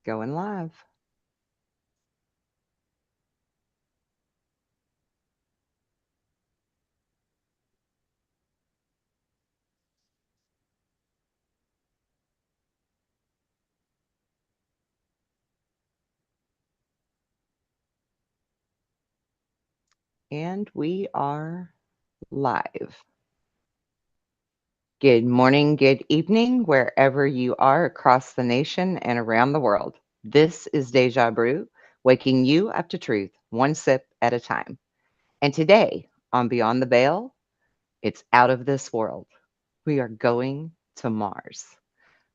Going live. And we are live. Good morning, good evening, wherever you are across the nation and around the world. This is Deja Brew, waking you up to truth, one sip at a time. And today on Beyond the Veil, it's out of this world. We are going to Mars.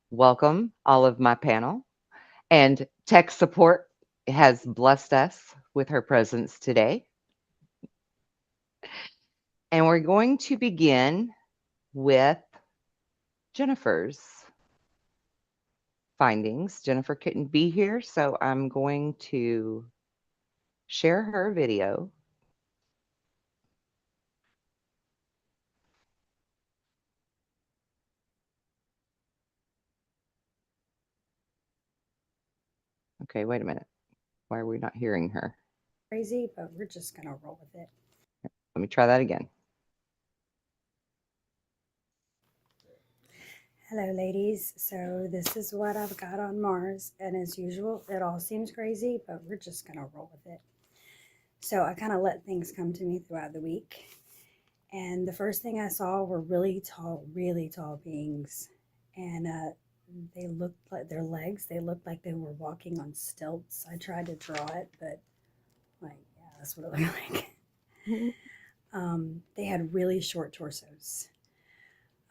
Welcome, all of my panel. And tech support has blessed us with her presence today. And we're going to begin with Jennifer's findings. Jennifer couldn't be here, so I'm going to share her video. Okay, wait a minute. Why are we not hearing her? Crazy, but we're just gonna roll with it. Let me try that again. Hello, ladies. So this is what I've got on Mars, and as usual, it all seems crazy, but we're just gonna roll with it. So I kind of let things come to me throughout the week, and the first thing I saw were really tall beings, and they looked like their legs. They looked like they were walking on stilts. I tried to draw it, but like, yeah, that's what it looked like. They had really short torsos.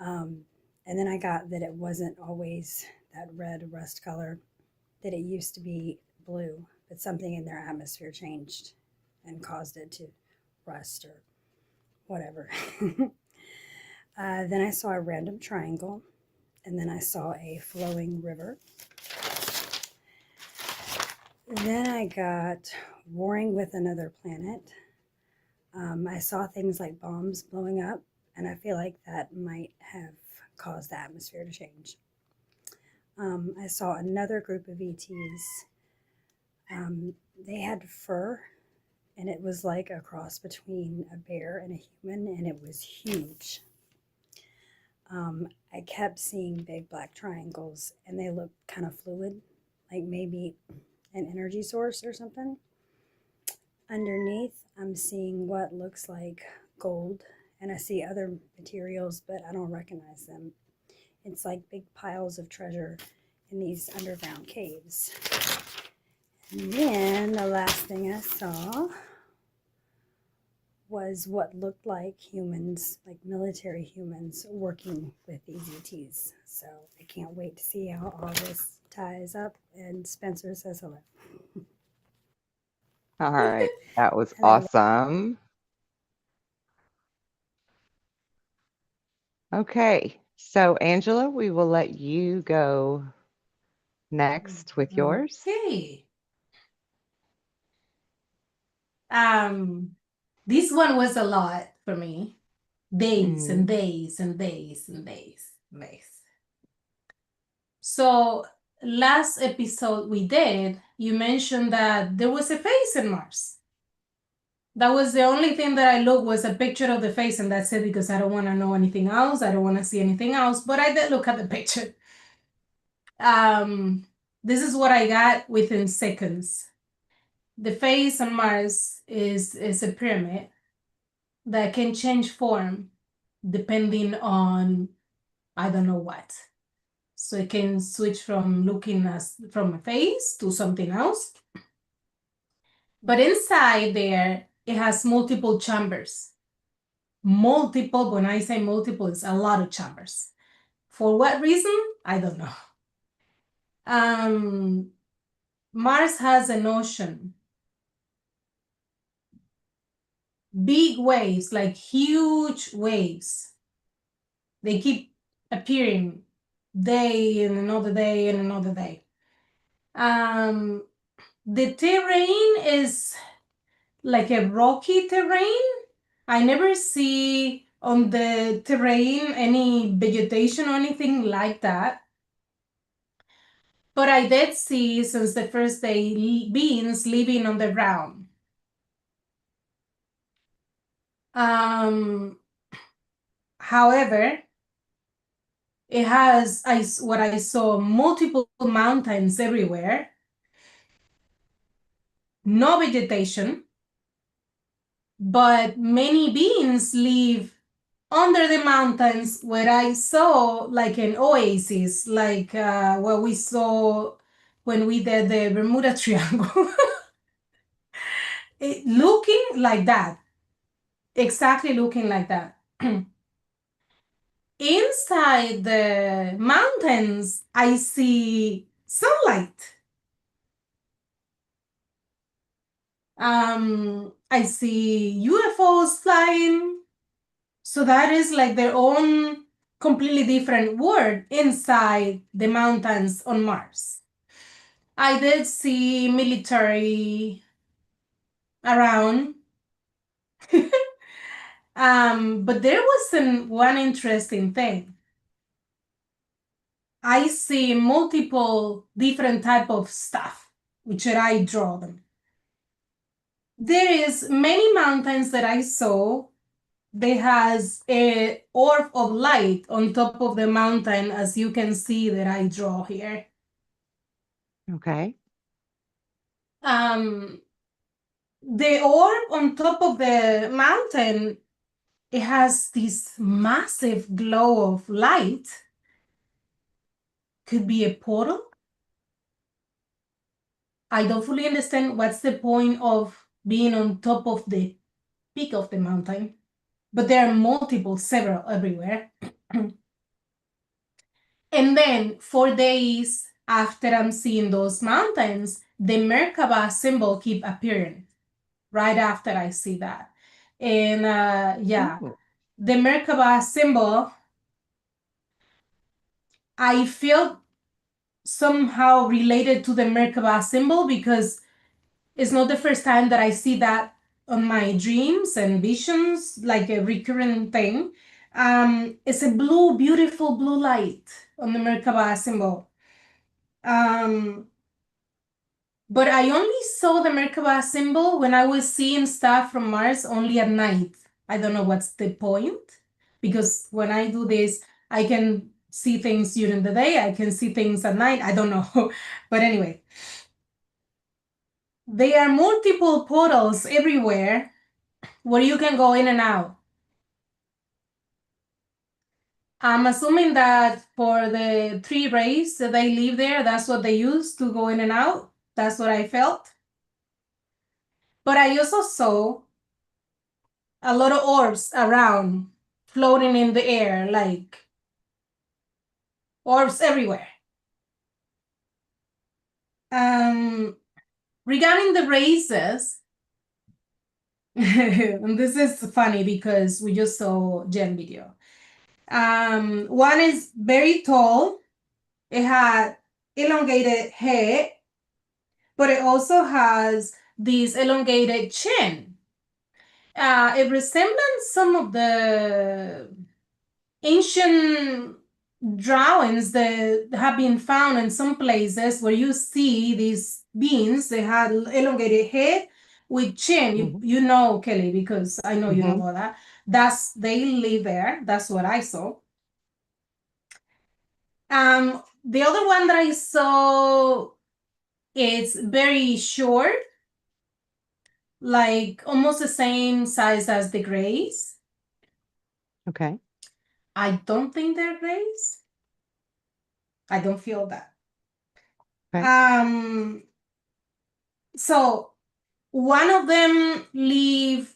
Um, and then I got that it wasn't always that red rust color, that it used to be blue, but something in their atmosphere changed and caused it to rust or whatever. Then I saw a random triangle, and then I saw a flowing river. Then I got warring with another planet. I saw things like bombs blowing up, and I feel like that might have caused the atmosphere to change. I saw another group of ETs. They had fur, and it was like a cross between a bear and a human, and it was huge. I kept seeing big black triangles, and they looked kind of fluid, like maybe an energy source or something. Underneath, I'm seeing what looks like gold, and I see other materials, but I don't recognize them. It's like big piles of treasure in these underground caves. And then the last thing I saw was what looked like humans, like military humans, working with these ETs. So I can't wait to see how all this ties up. And Spencer says hello. All right, that was Hello. awesome. Okay, so Angela, we will let you go next with yours. Okay. Um, this one was a lot for me. Days and days and days and days and days. So last episode we did, you mentioned that there was a face in Mars. That was the only thing that I looked was a picture of the face, and that's it because I don't want to know anything else. I don't want to see anything else, but I did look at the picture. This is what I got within seconds. The face on Mars is a pyramid that can change form depending on I don't know what. So it can switch from looking as from a face to something else. But inside there, it has multiple chambers. Multiple, when I say multiple, it's a lot of chambers. For what reason? I don't know. Mars has an ocean. Big waves, like huge waves. They keep appearing day and another day and another day. The terrain is like a rocky terrain. I never see on the terrain any vegetation or anything like that. But I did see since the first day beings living on the ground. Um, However, it has what I saw multiple mountains everywhere, no vegetation, but many beings live under the mountains where I saw like an oasis, like what we saw when we did the Bermuda Triangle. Looking like that, exactly looking like that. Inside the mountains, I see sunlight. I see UFOs flying. So that is like their own completely different world inside the mountains on Mars. I did see military around. But there wasn't one interesting thing. I see multiple different type of stuff, which I draw them. There is many mountains that I saw. They has a orb of light on top of the mountain, as you can see that I draw here. Okay. Um, the orb on top of the mountain, it has this massive glow of light. Could be a portal. I don't fully understand what's the point of being on top of the peak of the mountain, but there are multiple, several everywhere. And then 4 days after I'm seeing those mountains, the Merkaba symbol keep appearing right after I see that. And yeah, Ooh, the Merkaba symbol, I feel somehow related to the Merkaba symbol because it's not the first time that I see that on my dreams and visions, like a recurrent thing. It's a blue, beautiful blue light on the Merkaba symbol. But I only saw the Merkaba symbol when I was seeing stuff from Mars only at night. I don't know what's the point, because when I do this, I can see things during the day, I can see things at night, I don't know. But anyway, there are multiple portals everywhere where you can go in and out. I'm assuming that for the 3 rays that they live there, that's what they use to go in and out. That's what I felt. But I also saw a lot of orbs around, floating in the air, like orbs everywhere. Regarding the races, and this is funny because we just saw Jen video. One is very tall. It had elongated head, but it also has this elongated chin. It resembles some of the ancient drawings that have been found in some places where you see these beings. They had elongated head with chin. mhm, You know, Kelly, because I know you know mhm. all that. They live there. That's what I saw. The other one that I saw, it's very short, like almost the same size as the grays. Okay. I don't think they're grays. I don't feel that. Okay. Um, so one of them live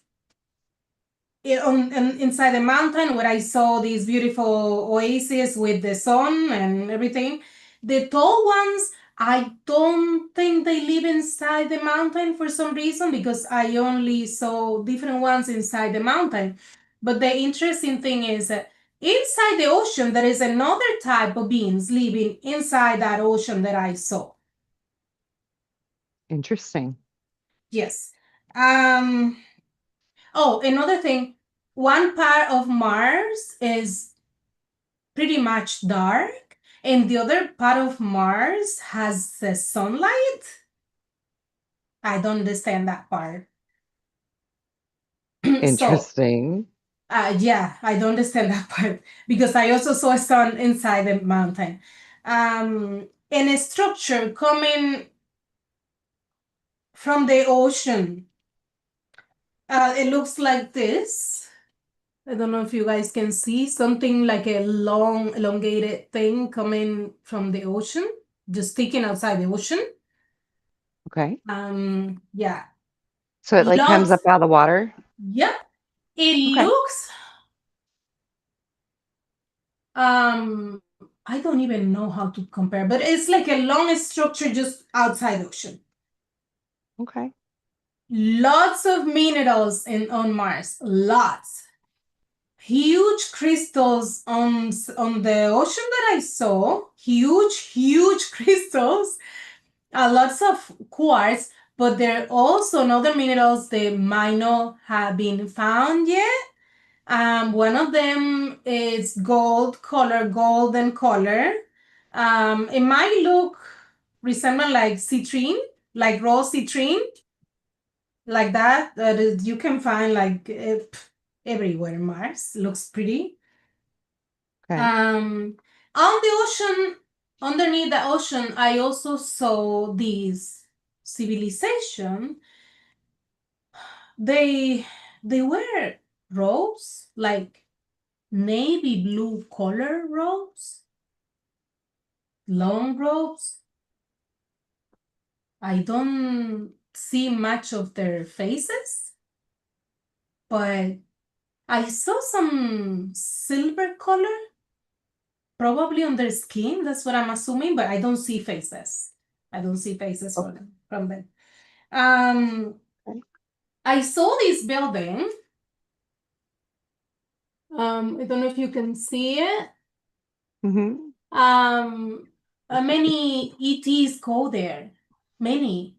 inside the mountain where I saw these beautiful oasis with the sun and everything. The tall ones, I don't think they live inside the mountain for some reason because I only saw different ones inside the mountain. But the interesting thing is that inside the ocean, there is another type of beings living inside that ocean that I saw. Interesting. Yes. Oh, another thing, one part of Mars is pretty much dark, and the other part of Mars has the sunlight. I don't understand that part. So, Interesting. yeah, I don't understand that part because I also saw a sun inside the mountain. And a structure coming from the ocean. It looks like this. I don't know if you guys can see something like a long, elongated thing coming from the ocean, just sticking outside the ocean. Okay. Yeah. So it like comes up Looks, out of the water? yep. It Okay. looks, I don't even know how to compare, but it's like a long structure just outside the ocean. Okay. Lots of minerals on Mars, lots. Huge crystals on the ocean that I saw, huge crystals, lots of quartz, but there are also other minerals that might not have been found yet. One of them is golden color. It might look resemble like citrine, like raw citrine, like that. You can find like everywhere in Mars. Looks pretty. Okay. On the ocean, underneath the ocean, I also saw this civilization. They they were robes, like navy blue color robes, long robes. I don't see much of their faces, but I saw some silver color, probably on their skin. That's what I'm assuming, but I don't see faces. I don't see faces Oh, from them. Um, okay. I saw this building. I don't know if you can see it. Mm-hmm. Um, many ETs go there. Many.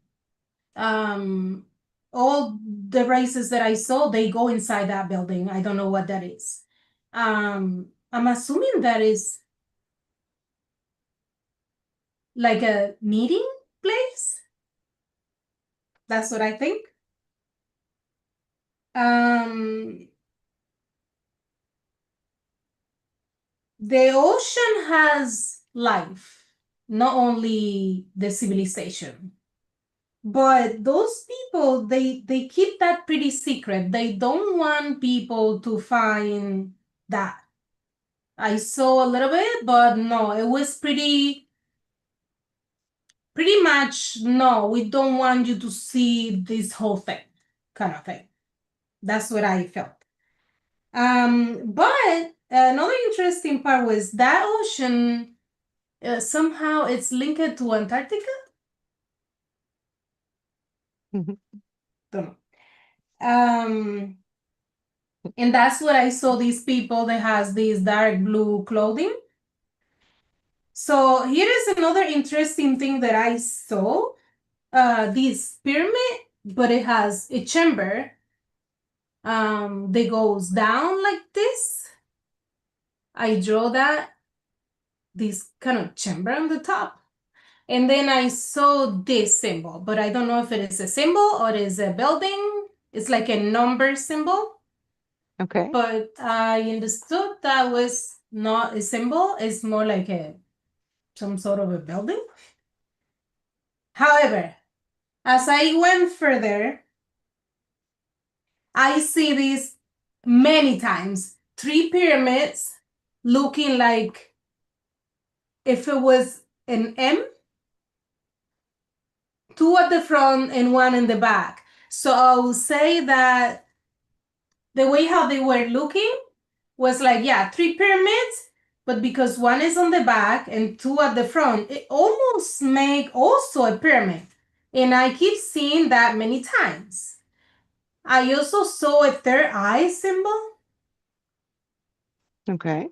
Um, all the races that I saw, they go inside that building. I don't know what that is. I'm assuming that is like a meeting place. That's what I think. Um, the ocean has life, not only the civilization. But those people, they keep that pretty secret. They don't want people to find that. I saw a little bit, but no, it was pretty much no, we don't want you to see this whole thing, kind of thing. That's what I felt. But another interesting part was that ocean somehow it's linked to Antarctica. Mm-hmm. Don't know. Um, and that's what I saw these people that has this dark blue clothing. So here is another interesting thing that I saw. This pyramid, but it has a chamber that goes down like this. I draw that this kind of chamber on the top. And then I saw this symbol, but I don't know if it is a symbol or it is a building. It's like a number symbol. Okay. But I understood that was not a symbol. It's more like some sort of a building. However, as I went further, I see this many times. 3 pyramids looking like if it was an M, two at the front and one in the back. So I will say that the way how they were looking was like, yeah, 3 pyramids, but because one is on the back and two at the front, it almost make also a pyramid. And I keep seeing that many times. I also saw a third eye symbol. Okay.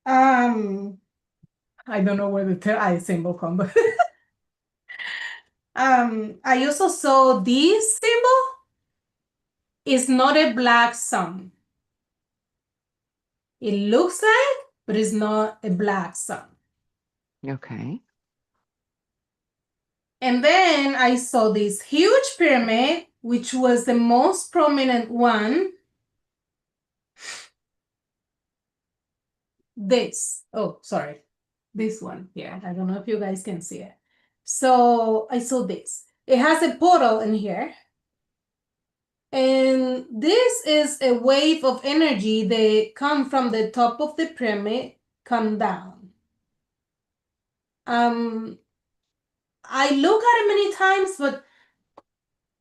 Um, I don't know where the third eye symbol comes, but I also saw this symbol is not a black sun. It looks like, but it's not a black sun. Okay. And then I saw this huge pyramid, which was the most prominent one. This, oh, sorry, this one here. I don't know if you guys can see it. So I saw this. It has a portal in here. And this is a wave of energy that come from the top of the pyramid, come down. I look at it many times, but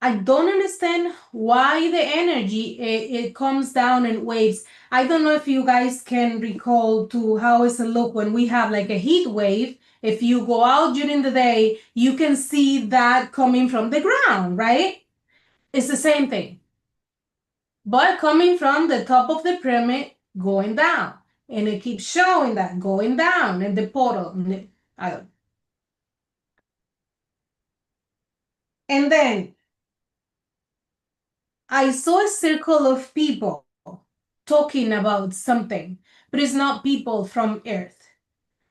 I don't understand why the energy it comes down in waves. I don't know if you guys can recall to how it's a look when we have like a heat wave. If you go out during the day, you can see that coming from the ground, right? It's the same thing, but coming from the top of the pyramid, going down, and it keeps showing that going down in the portal. And then I saw a circle of people talking about something, but it's not people from Earth.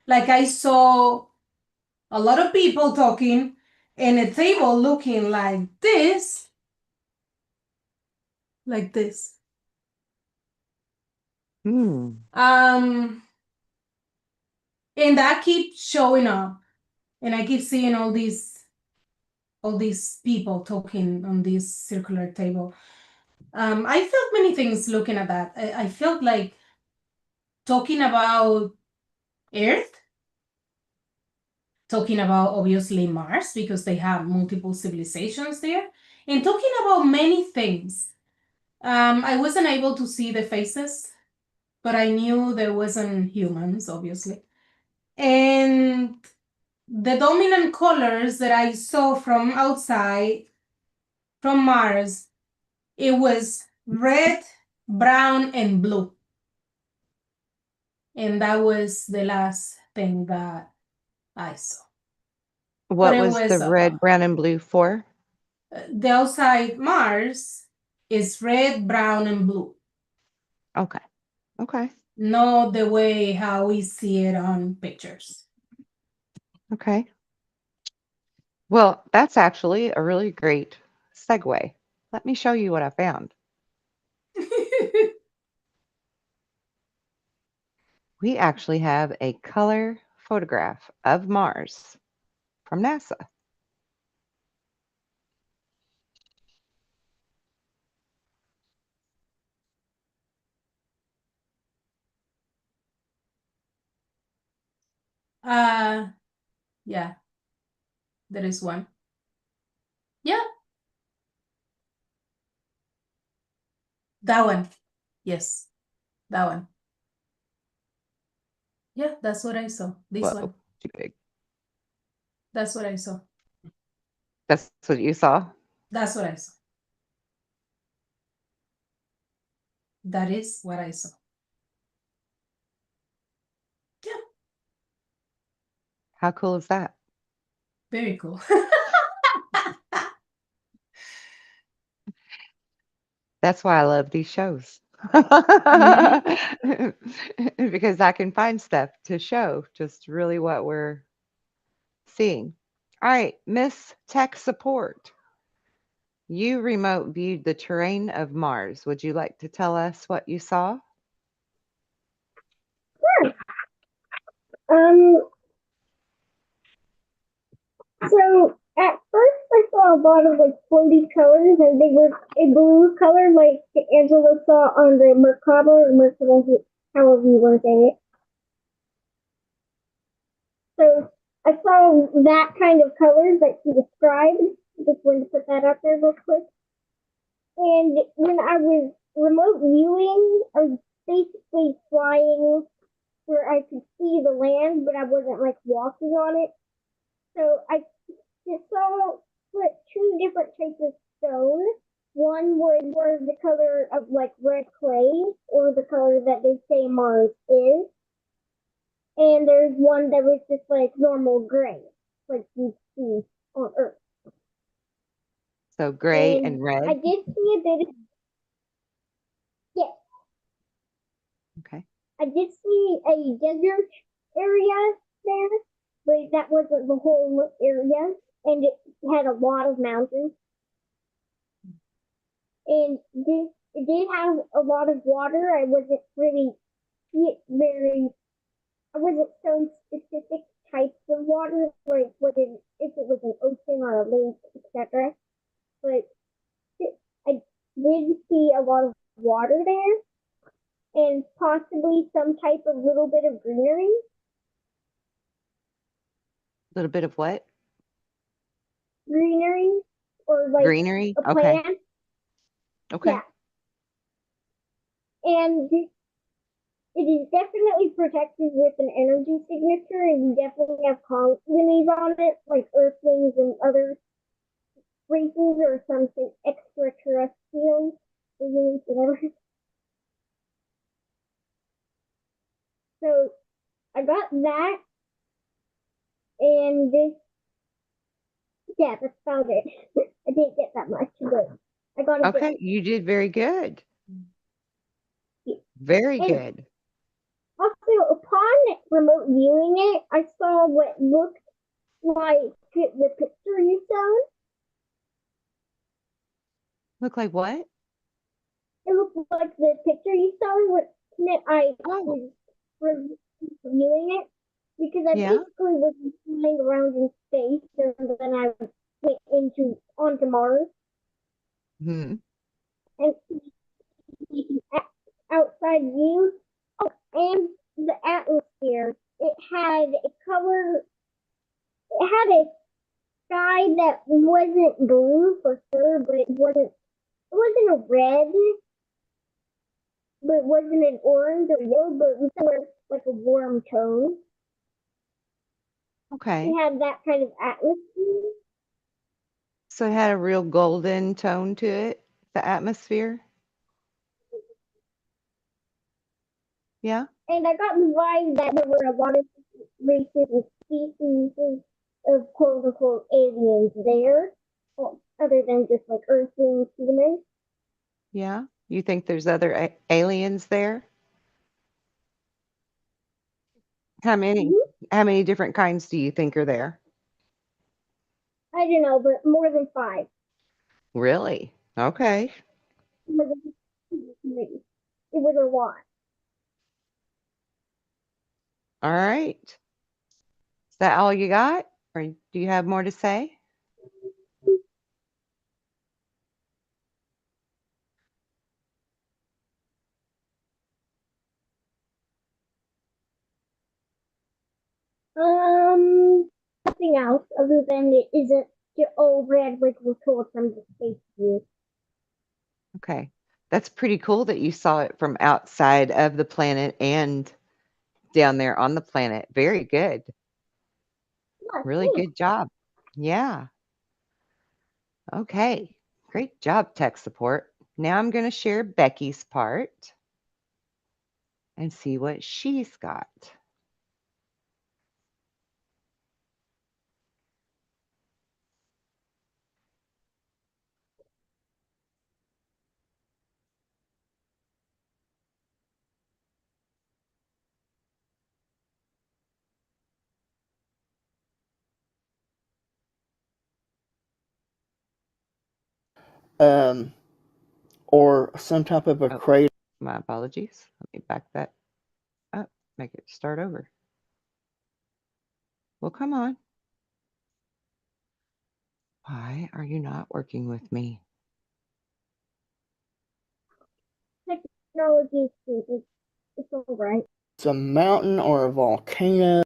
Like I saw a lot of people talking and a table looking like this, like this. Hmm. And that keeps showing up, and I keep seeing all these people talking on this circular table. I felt many things looking at that. I felt like talking about Earth, talking about obviously Mars because they have multiple civilizations there, and talking about many things. I wasn't able to see the faces, but I knew there wasn't humans, obviously. And the dominant colors that I saw from outside, from Mars, it was red, brown, and blue. And that was the last thing that I saw. But What it was the was red, brown, and blue for? the outside Mars is red, brown, and blue. Okay. Okay. Not the way how we see it on pictures. Okay. Well, that's actually a really great segue. Let me show you what I found. We actually have a color photograph of Mars from NASA. uh yeah, there is one. Yeah, that one. Yes, that one. Yeah, that's what I saw. This Whoa, one. too big. That's what I saw. That's what you saw? That's what I saw. That is what I saw. Yeah, How cool is that? very cool. That's why I love these shows. Mhm. Because I can find stuff to show just really what we're seeing. All right, Miss Tech Support. You remote viewed the terrain of Mars. Would you like to tell us what you saw? Um, so at first I saw a lot of like floaty colors, and they were a blue color, like Angela saw on the Merkaba or Merkaba, however you want to say it. So I saw that kind of color that she described. Just wanted to put that out there real quick. And when I was remote viewing, I was basically flying where I could see the land, but I wasn't like walking on it. So I saw like two different types of stone. One was the color of like red clay, or the color that they say Mars is. And there's one that was just like normal gray, like you see on Earth. So gray And and I red. did see a bit of, yes, Okay. I did see a desert area there. but that wasn't the whole area, and it had a lot of mountains, and it did have a lot of water. I wasn't really very, I wasn't so specific types of water, like whether if it was an ocean or a lake, etc. But I did see a lot of water there, and possibly some type of little bit of greenery. A little bit of what? Greenery, or like Greenery? a Okay. plant. Okay. Yeah. And it is definitely protected with an energy signature, and we definitely have colonies on it, like Earthlings and other races or something extraterrestrial, aliens, whatever. So I got that, and yeah, that's about it. I didn't get that much, but I got a bit. Okay. You did very good. Yeah. Very And good. also, upon remote viewing it, I saw what looked like the picture you showed. Look like what? It looked like the picture you showed when I Oh, was reviewing it, because I yeah. basically was flying around in space, and then I went onto Mars Hmm. and outside view. Oh, and the atmosphere. It had a color. It had a sky that wasn't blue for sure, but it wasn't. It wasn't a red, but it wasn't an orange or yellow, but it was somewhere like a warm tone. It Okay. had that kind of atmosphere. So it had a real golden tone to it, the atmosphere. Yeah. And I got the vibe that there were a lot of races and species of quote unquote aliens there, well, other than just like Earthlings, humans. Yeah. You think there's other aliens there? How many? Mm-hmm. How many different kinds do you think are there? I don't know, but more than five. Really? Okay. More than three. It was a lot. All right. Is that all you got? Or do you have more to say? Nothing else other than it isn't the old red like we're told from the space view. Okay. That's pretty cool that you saw it from outside of the planet and down there on the planet. Very good. Yeah, Really thanks. good job. Yeah. Okay. Great job, tech support. Now I'm going to share Becky's part and see what she's got. um, or some type of a Oh, crater. my apologies. Let me back that up, make it start over. Well, come on. Why are you not working with me? Technology is stupid. It's alright. It's a mountain or a volcano.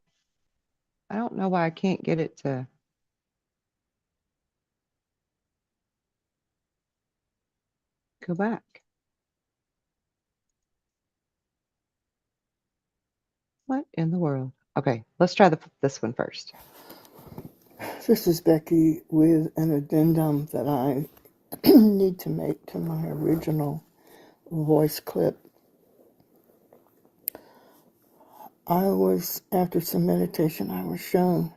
I don't know why I can't get it to go back. What in the world? Okay, let's try this one first. This is Becky with an addendum that I need to make to my original voice clip. After some meditation, I was shown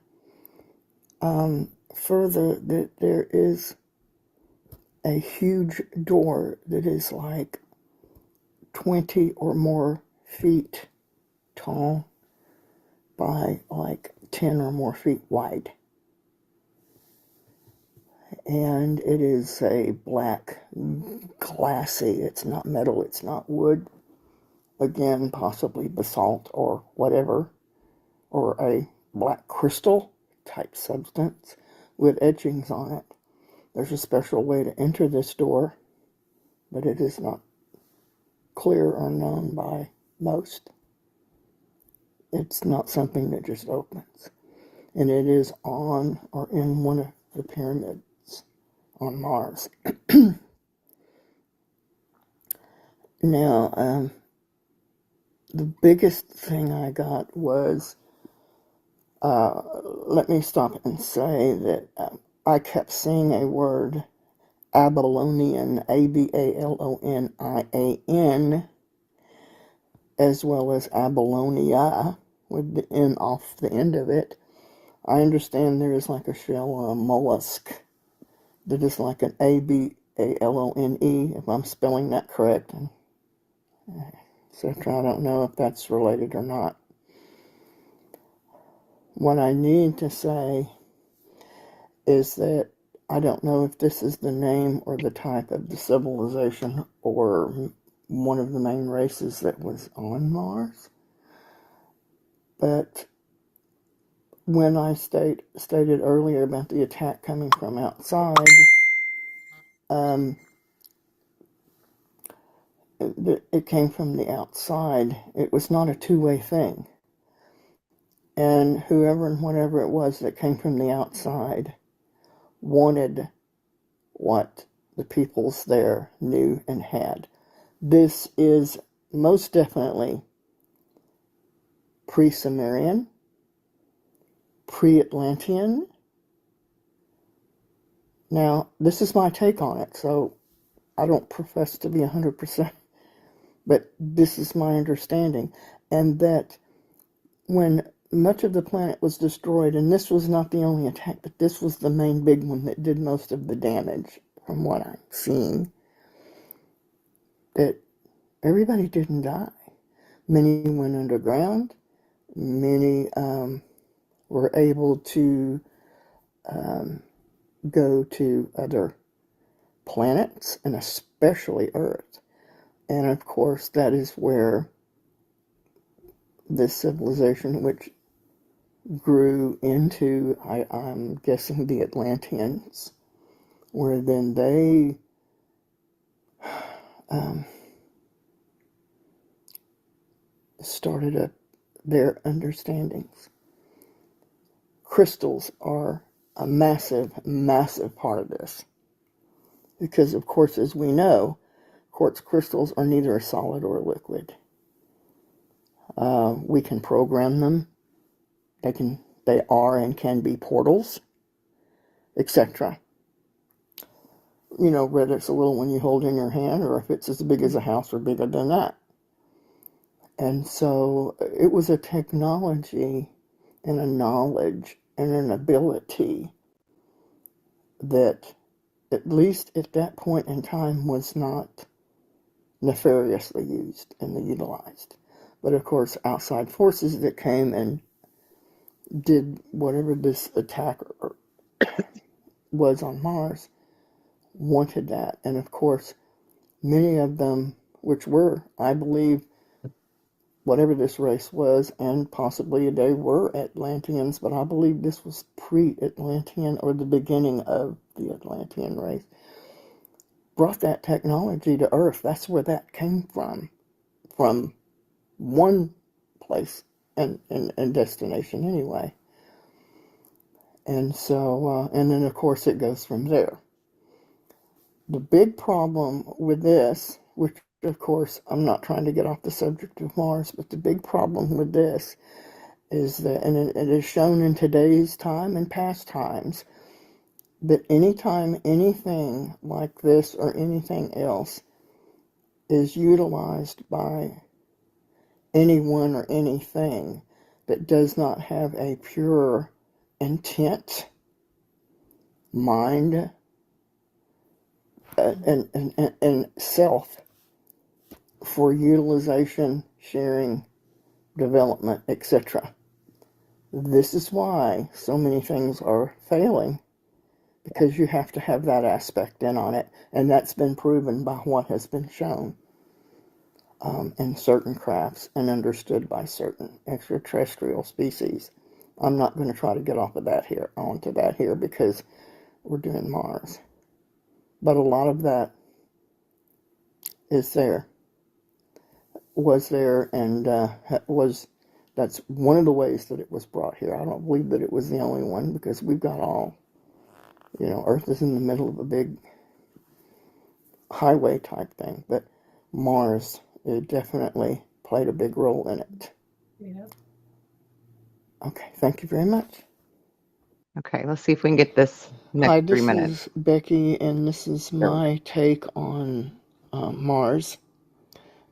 further that there is a huge door that is like 20 or more feet tall by like 10 or more feet wide. And it is a black, glassy, it's not metal, it's not wood. Again, possibly basalt or whatever, or a black crystal type substance with etchings on it. There's a special way to enter this door, but it is not clear or known by most. It's not something that just opens. And it is on or in one of the pyramids on Mars. Now, the biggest thing I got was, let me stop and say that I kept seeing a word, Babylonian, Abalonian, as well as Abalonia, with the N off the end of it. I understand there is like a shell or a mollusk that is like an Abalone, if I'm spelling that correct, etc. I don't know if that's related or not. What I need to say is that I don't know if this is the name or the type of the civilization or one of the main races that was on Mars. But when I stated earlier about the attack coming from outside, it came from the outside. It was not a two-way thing. And whoever and whatever it was that came from the outside wanted what the peoples there knew and had. This is most definitely pre-Sumerian, pre-Atlantean. Now, this is my take on it, so I don't profess to be 100%, but this is my understanding. And that when much of the planet was destroyed, and this was not the only attack, but this was the main big one that did most of the damage, from what I'm seeing, that everybody didn't die. Many went underground. Many were able to go to other planets, and especially Earth. And of course, that is where this civilization, which grew into, I'm guessing, the Atlanteans, where then they started up their understandings. Crystals are a massive, massive part of this. Because, of course, as we know, quartz crystals are neither a solid or a liquid. We can program them. They are and can be portals, etc. You know, whether it's a little one you hold in your hand or if it's as big as a house or bigger than that. And so it was a technology and a knowledge and an ability that, at least at that point in time, was not nefariously used and utilized. But of course, outside forces that came and did whatever this attack was on Mars wanted that. And of course, many of them, which were, I believe, whatever this race was, and possibly they were Atlanteans, but I believe this was pre-Atlantean or the beginning of the Atlantean race, brought that technology to Earth. That's where that came from one place and destination anyway. And so, and then of course it goes from there. The big problem with this, which of course I'm not trying to get off the subject of Mars, but the big problem with this is that, and it is shown in today's time and past times, that anytime anything like this or anything else is utilized by anyone or anything that does not have a pure intent, mind, and self for utilization, sharing, development, etc., This is why so many things are failing, because you have to have that aspect in on it, and that's been proven by what has been shown in certain crafts and understood by certain extraterrestrial species. I'm not going to try to get off of that here onto that here because we're doing Mars, but a lot of that is there, was there, and was that's one of the ways that it was brought here. I don't believe that it was the only one because we've got all, Earth is in the middle of a big highway type thing, but Mars, it definitely played a big role in it. Yeah. Okay, thank you very much. Okay, let's see if we can get this Hi, next 3 minutes. this is Becky, and this is There we my take on Mars.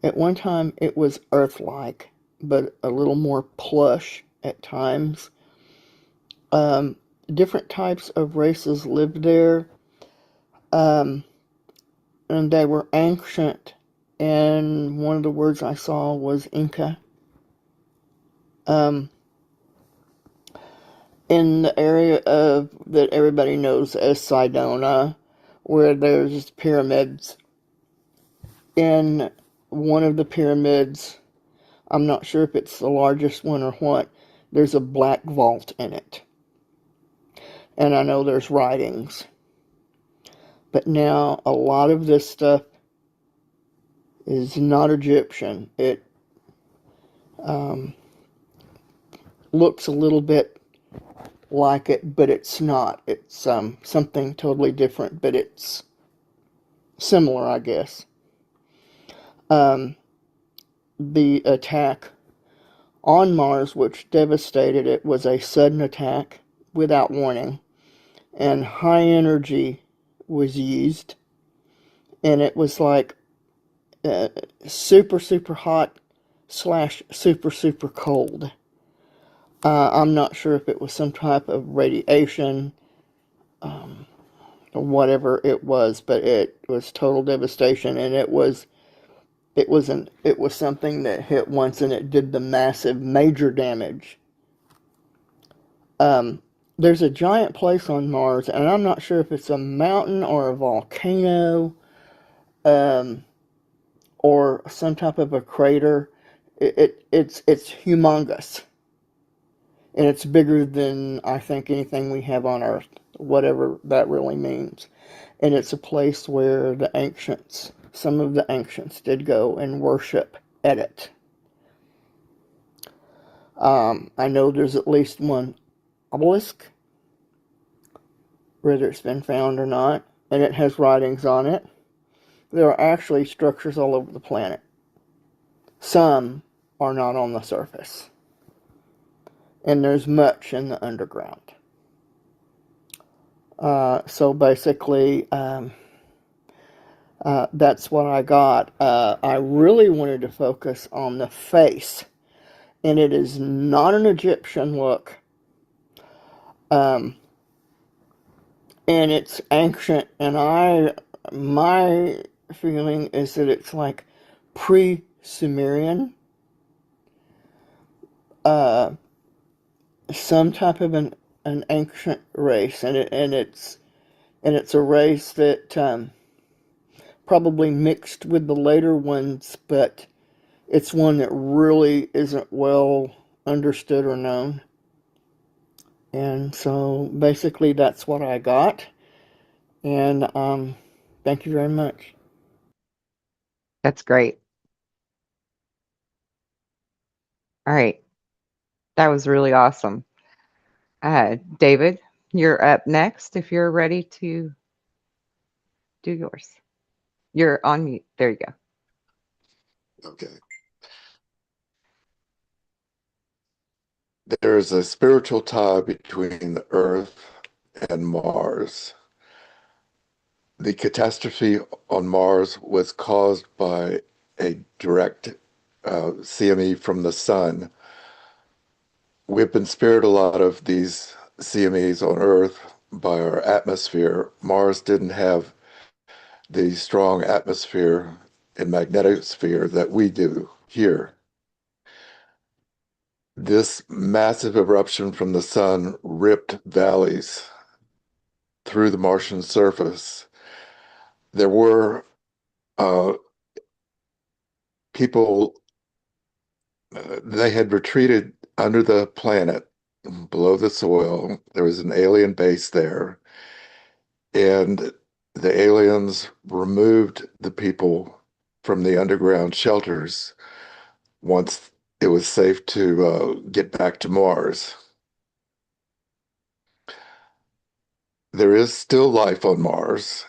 At one time, it was Earth like, but a little more plush at times. Um, Different types of races lived there, um, and they were ancient. And one of the words I saw was Inca. Um, in the area of that everybody knows as Sedona, where there's pyramids. In one of the pyramids, I'm not sure if it's the largest one or what, there's a black vault in it. And I know there's writings. But now a lot of this stuff is not Egyptian. It um, looks a little bit like it, but it's not. It's something totally different, but it's similar, I guess. Um, the attack on Mars, which devastated it, was a sudden attack without warning, and high energy was used, and it was like uh, super, super hot slash super, super cold. I'm not sure if it was some type of radiation or whatever it was, but it was total devastation, and it was something that hit once and it did the massive major damage. Um, there's a giant place on Mars, and I'm not sure if it's a mountain or a volcano, um, or some type of a crater. It's humongous, and it's bigger than I think anything we have on Earth, whatever that really means. And it's a place where the ancients, some of the ancients, did go and worship at it. I know there's at least one obelisk, whether it's been found or not, and it has writings on it. There are actually structures all over the planet. Some are not on the surface, and there's much in the underground. So basically, that's what I got. I really wanted to focus on the face, and it is not an Egyptian look. Um, and it's ancient, and my feeling is that it's like pre-Sumerian, uh, some type of an ancient race, and it's a race that probably mixed with the later ones, but it's one that really isn't well understood or known. And so basically, that's what I got. And thank you very much. That's great. All right. That was really awesome. David, you're up next if you're ready to do yours. You're on mute. There you go. Okay. There is a spiritual tie between the Earth and Mars. The catastrophe on Mars was caused by a direct CME from the sun. We've been spared a lot of these CMEs on Earth by our atmosphere. Mars didn't have the strong atmosphere and magnetosphere that we do here. This massive eruption from the sun ripped valleys through the Martian surface. There were uh, people, they had retreated under the planet, below the soil. There was an alien base there, and the aliens removed the people from the underground shelters once it was safe to get back to Mars. There is still life on Mars,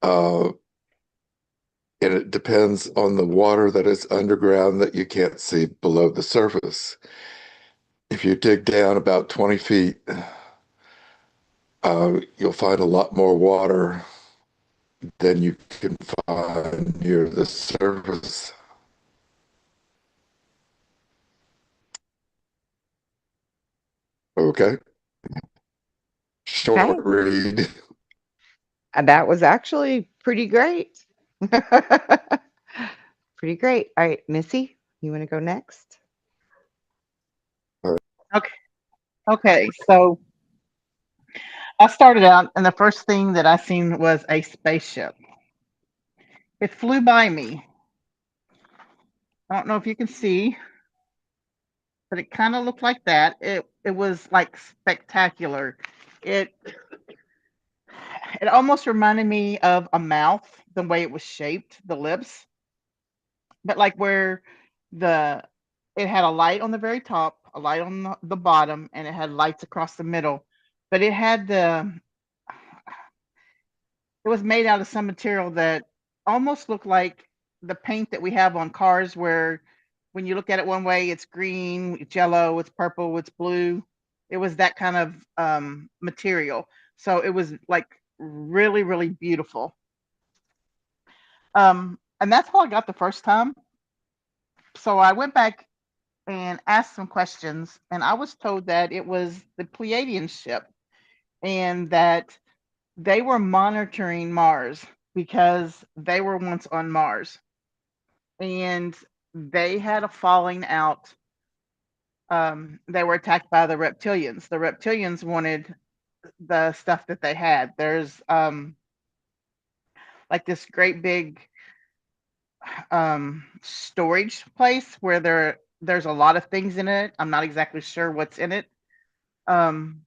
uh, and it depends on the water that is underground that you can't see below the surface. If you dig down about 20 feet, you'll find a lot more water than you can find near the surface. Okay, short Okay. read. That was actually pretty great. Pretty great. All right, Missy, you want to go next? Okay. Okay. So I started out, and the first thing that I seen was a spaceship. It flew by me. I don't know if you can see, but it kind of looked like that. It was like spectacular. It it almost reminded me of a mouth, the way it was shaped, the lips, but like where the it had a light on the very top, a light on the bottom, and it had lights across the middle. But it was made out of some material that almost looked like the paint that we have on cars, where when you look at it one way, it's green, it's yellow, it's purple, it's blue. It was that kind of material. So it was like really, really beautiful. And that's how I got the first time. So I went back and asked some questions, and I was told that it was the Pleiadian ship and that they were monitoring Mars because they were once on Mars and they had a falling out. They were attacked by the reptilians. The reptilians wanted the stuff that they had. There's like this great big storage place where there's a lot of things in it. I'm not exactly sure what's in it. Um,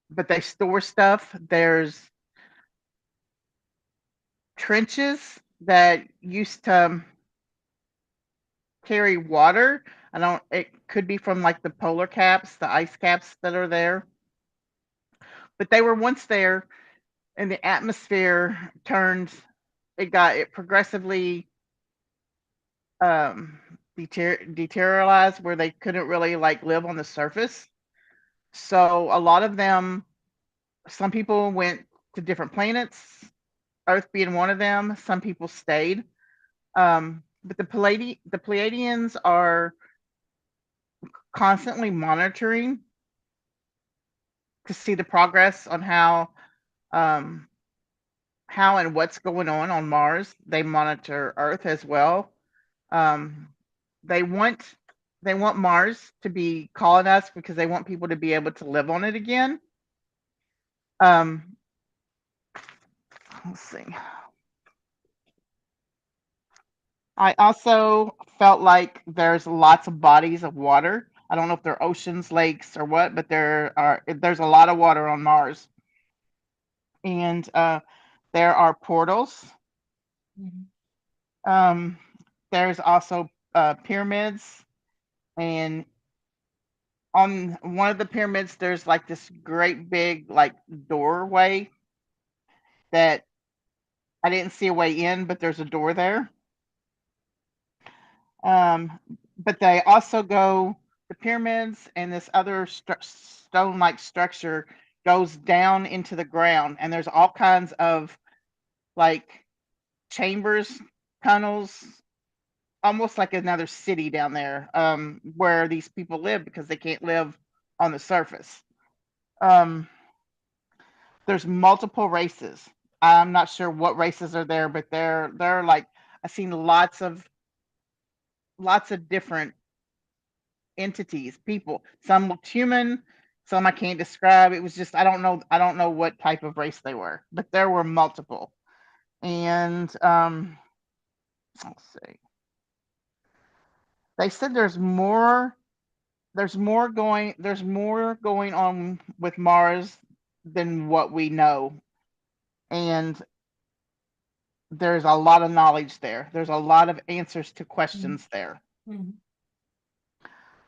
but they store stuff. There's trenches that used to carry water. I don't, it could be from like the polar caps, the ice caps that are there. But they were once there, and the atmosphere turned, it progressively um, deteriorized where they couldn't really like live on the surface. So a lot of them, some people went to different planets, Earth being one of them. Some people stayed. But the Pleiadians are constantly monitoring to see the progress on um, how and what's going on Mars. They monitor Earth as well. Um, they want they want Mars to be colonized because they want people to be able to live on it again. Um, let's see. I also felt like there's lots of bodies of water. I don't know if they're oceans, lakes, or what, but there's a lot of water on Mars, and there are portals. Um, there's also pyramids, and on one of the pyramids, there's like this great big like doorway that I didn't see a way in, but there's a door there. Um, but they also go the pyramids and this other stone-like structure goes down into the ground, and there's all kinds of like chambers, tunnels, almost like another city down there, where these people live because they can't live on the surface. Um, there's multiple races. I'm not sure what races are there, but they're like I've seen lots of different entities, people. Some looked human, some I can't describe. It was just I don't know what type of race they were, but there were multiple. And let's see. They said there's more going on with Mars than what we know. And there's a lot of knowledge there. There's a lot of answers to questions there. Mhm.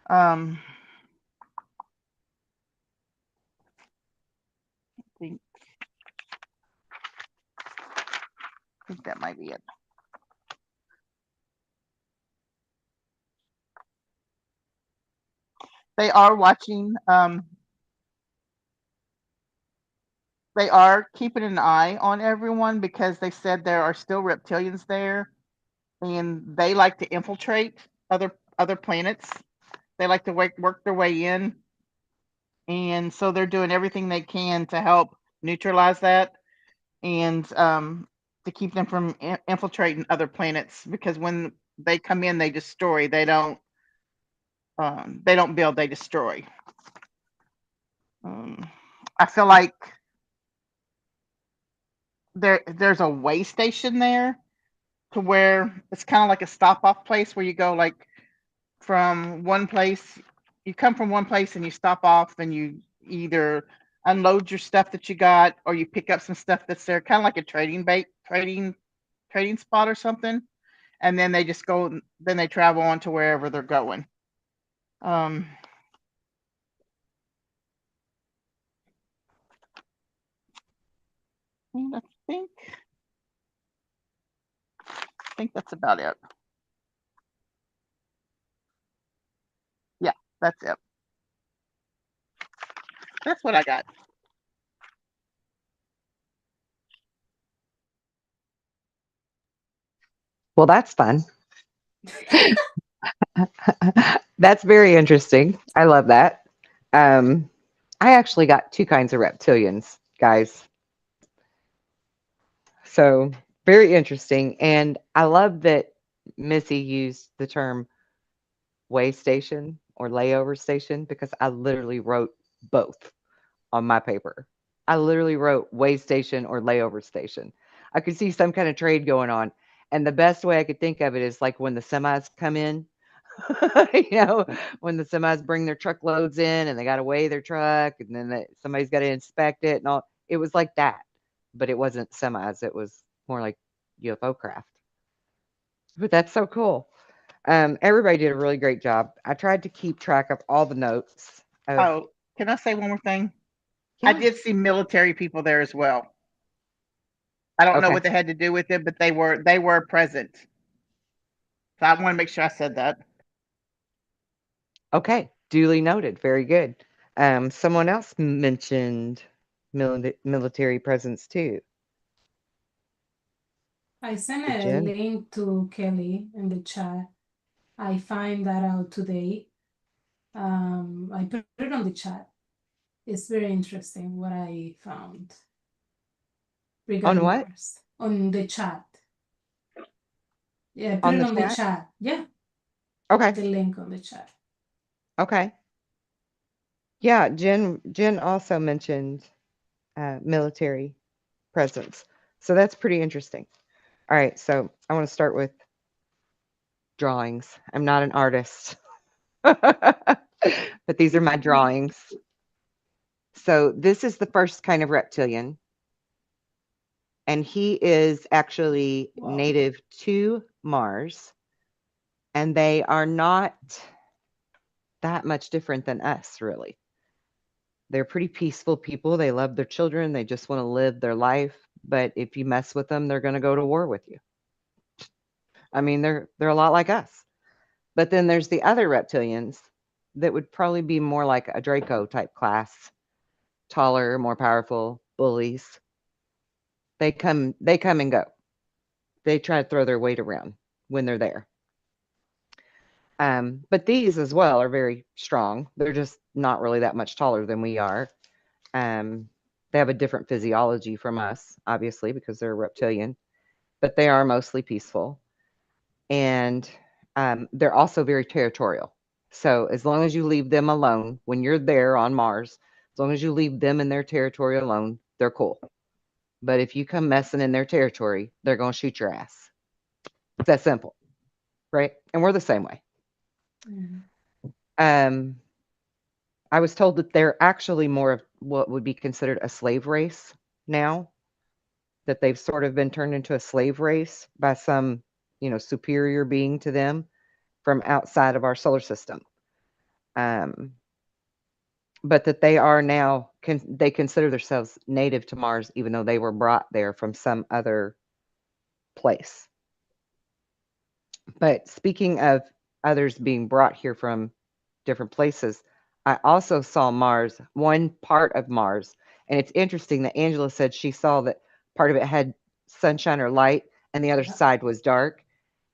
Um, think think that might be it. They are watching. They are keeping an eye on everyone because they said there are still reptilians there, and they like to infiltrate other planets. They like to work their way in, and so they're doing everything they can to help neutralize that and to keep them from infiltrating other planets. Because when they come in, they destroy. They don't build. They destroy. Um, I feel like there's a way station there to where it's kind of like a stop off place where you go like from one place, you come from one place and you stop off and you either unload your stuff that you got or you pick up some stuff that's there, kind of like a trading spot or something. And then they just go, then they travel on to wherever they're going. Um, and I think that's about it. Yeah, that's it. That's what I got. Well, that's fun. That's very interesting. I love that. Um, I actually got two kinds of reptilians, guys. So very interesting. And I love that Missy used the term way station or layover station because I literally wrote both on my paper. I literally wrote way station or layover station. I could see some kind of trade going on. And the best way I could think of it is like when the semis come in, you know, when the semis bring their truckloads in and they got to weigh their truck and then somebody's got to inspect it and all. It was like that, but it wasn't semis. It was more like UFO craft. But that's so cool. Everybody did a really great job. I tried to keep track of all the notes of, Oh, can I say one more thing? I yeah, did see military people there as well. I don't know okay, what they had to do with it, but they were present. So I want to make sure I said that. okay, duly noted. Very good. Someone else mentioned military presence too. I sent Did a Jen? link to Kelly in the chat. I find that out today. I put it on the chat. It's very interesting what I found On regarding what? Mars on the chat. Yeah, put On it the on the chat? chat. Yeah, Okay, the link on the chat. okay. Yeah, Jen also mentioned military presence. So that's pretty interesting. All right, so I want to start with drawings. I'm not an artist, but these are my drawings. So this is the first kind of reptilian, and he is actually Wow. native to Mars, and they are not that much different than us, really. They're pretty peaceful people. They love their children. They just want to live their life. But if you mess with them, they're going to go to war with you. I mean, they're a lot like us. But then there's the other reptilians that would probably be more like a Draco type class, taller, more powerful, bullies. They come and go. They try to throw their weight around when they're there. But these as well are very strong. They're just not really that much taller than we are. Um, they have a different physiology from us, obviously, because they're a reptilian, but they are mostly peaceful. And they're also very territorial. So as long as you leave them alone when you're there on Mars, as long as you leave them in their territory alone, they're cool. But if you come messing in their territory, they're going to shoot your ass. It's that simple, right? And we're the same way. Mhm. Um, I was told that they're actually more of what would be considered a slave race now, that they've sort of been turned into a slave race by some, superior being to them from outside of our solar system. Um, but that they are now, they consider themselves native to Mars, even though they were brought there from some other place. But speaking of others being brought here from different places, I also saw Mars, one part of Mars. And it's interesting that Angela said she saw that part of it had sunshine or light and the other Yeah. side was dark.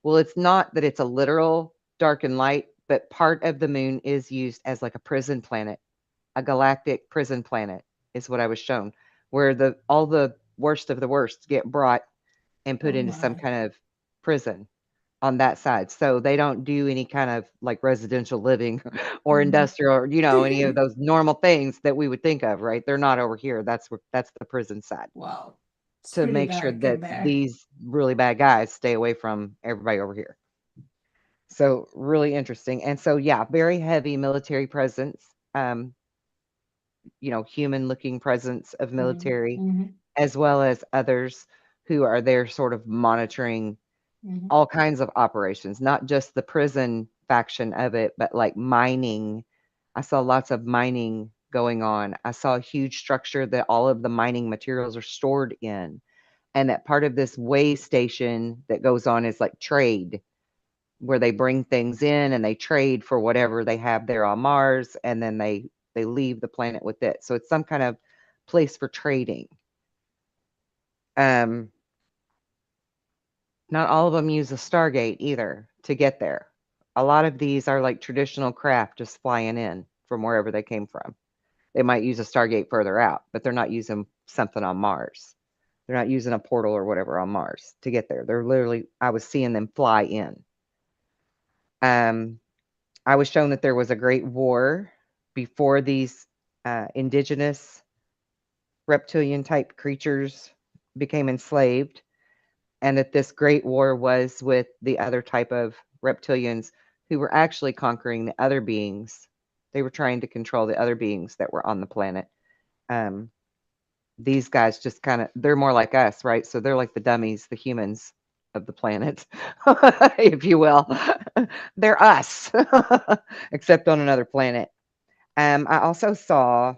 Well, it's not that it's a literal dark and light, but part of the moon is used as like a prison planet, a galactic prison planet is what I was shown, where the all the worst of the worst get brought and put Oh into some my. kind of prison on that side. So they don't do any kind of like residential living or Mhm. industrial or, any of those normal things that we would think of, right? They're not over here. That's the prison side Wow. It's to pretty make sure dark in that there. these really bad guys stay away from everybody over here. So really interesting. And so yeah, very heavy military presence. Human looking presence of Mhm. military, Mhm. as well as others who are there sort of monitoring Mhm. all kinds of operations, not just the prison faction of it, but like mining. I saw lots of mining going on. I saw a huge structure that all of the mining materials are stored in. And that part of this way station that goes on is like trade, where they bring things in and they trade for whatever they have there on Mars, and then they leave the planet with it. So it's some kind of place for trading. Um, Not all of them use a Stargate either to get there. A lot of these are like traditional craft just flying in from wherever they came from. They might use a Stargate further out, but they're not using something on Mars. They're not using a portal or whatever on Mars to get there. They're literally, I was seeing them fly in. Um, I was shown that there was a great war before these indigenous reptilian type creatures became enslaved, and that this great war was with the other type of reptilians who were actually conquering the other beings. They were trying to control the other beings that were on the planet. Um, these guys just kind of, they're more like us, right? So they're like the dummies, the humans of the planet, if you will. They're us, except on another planet. I also saw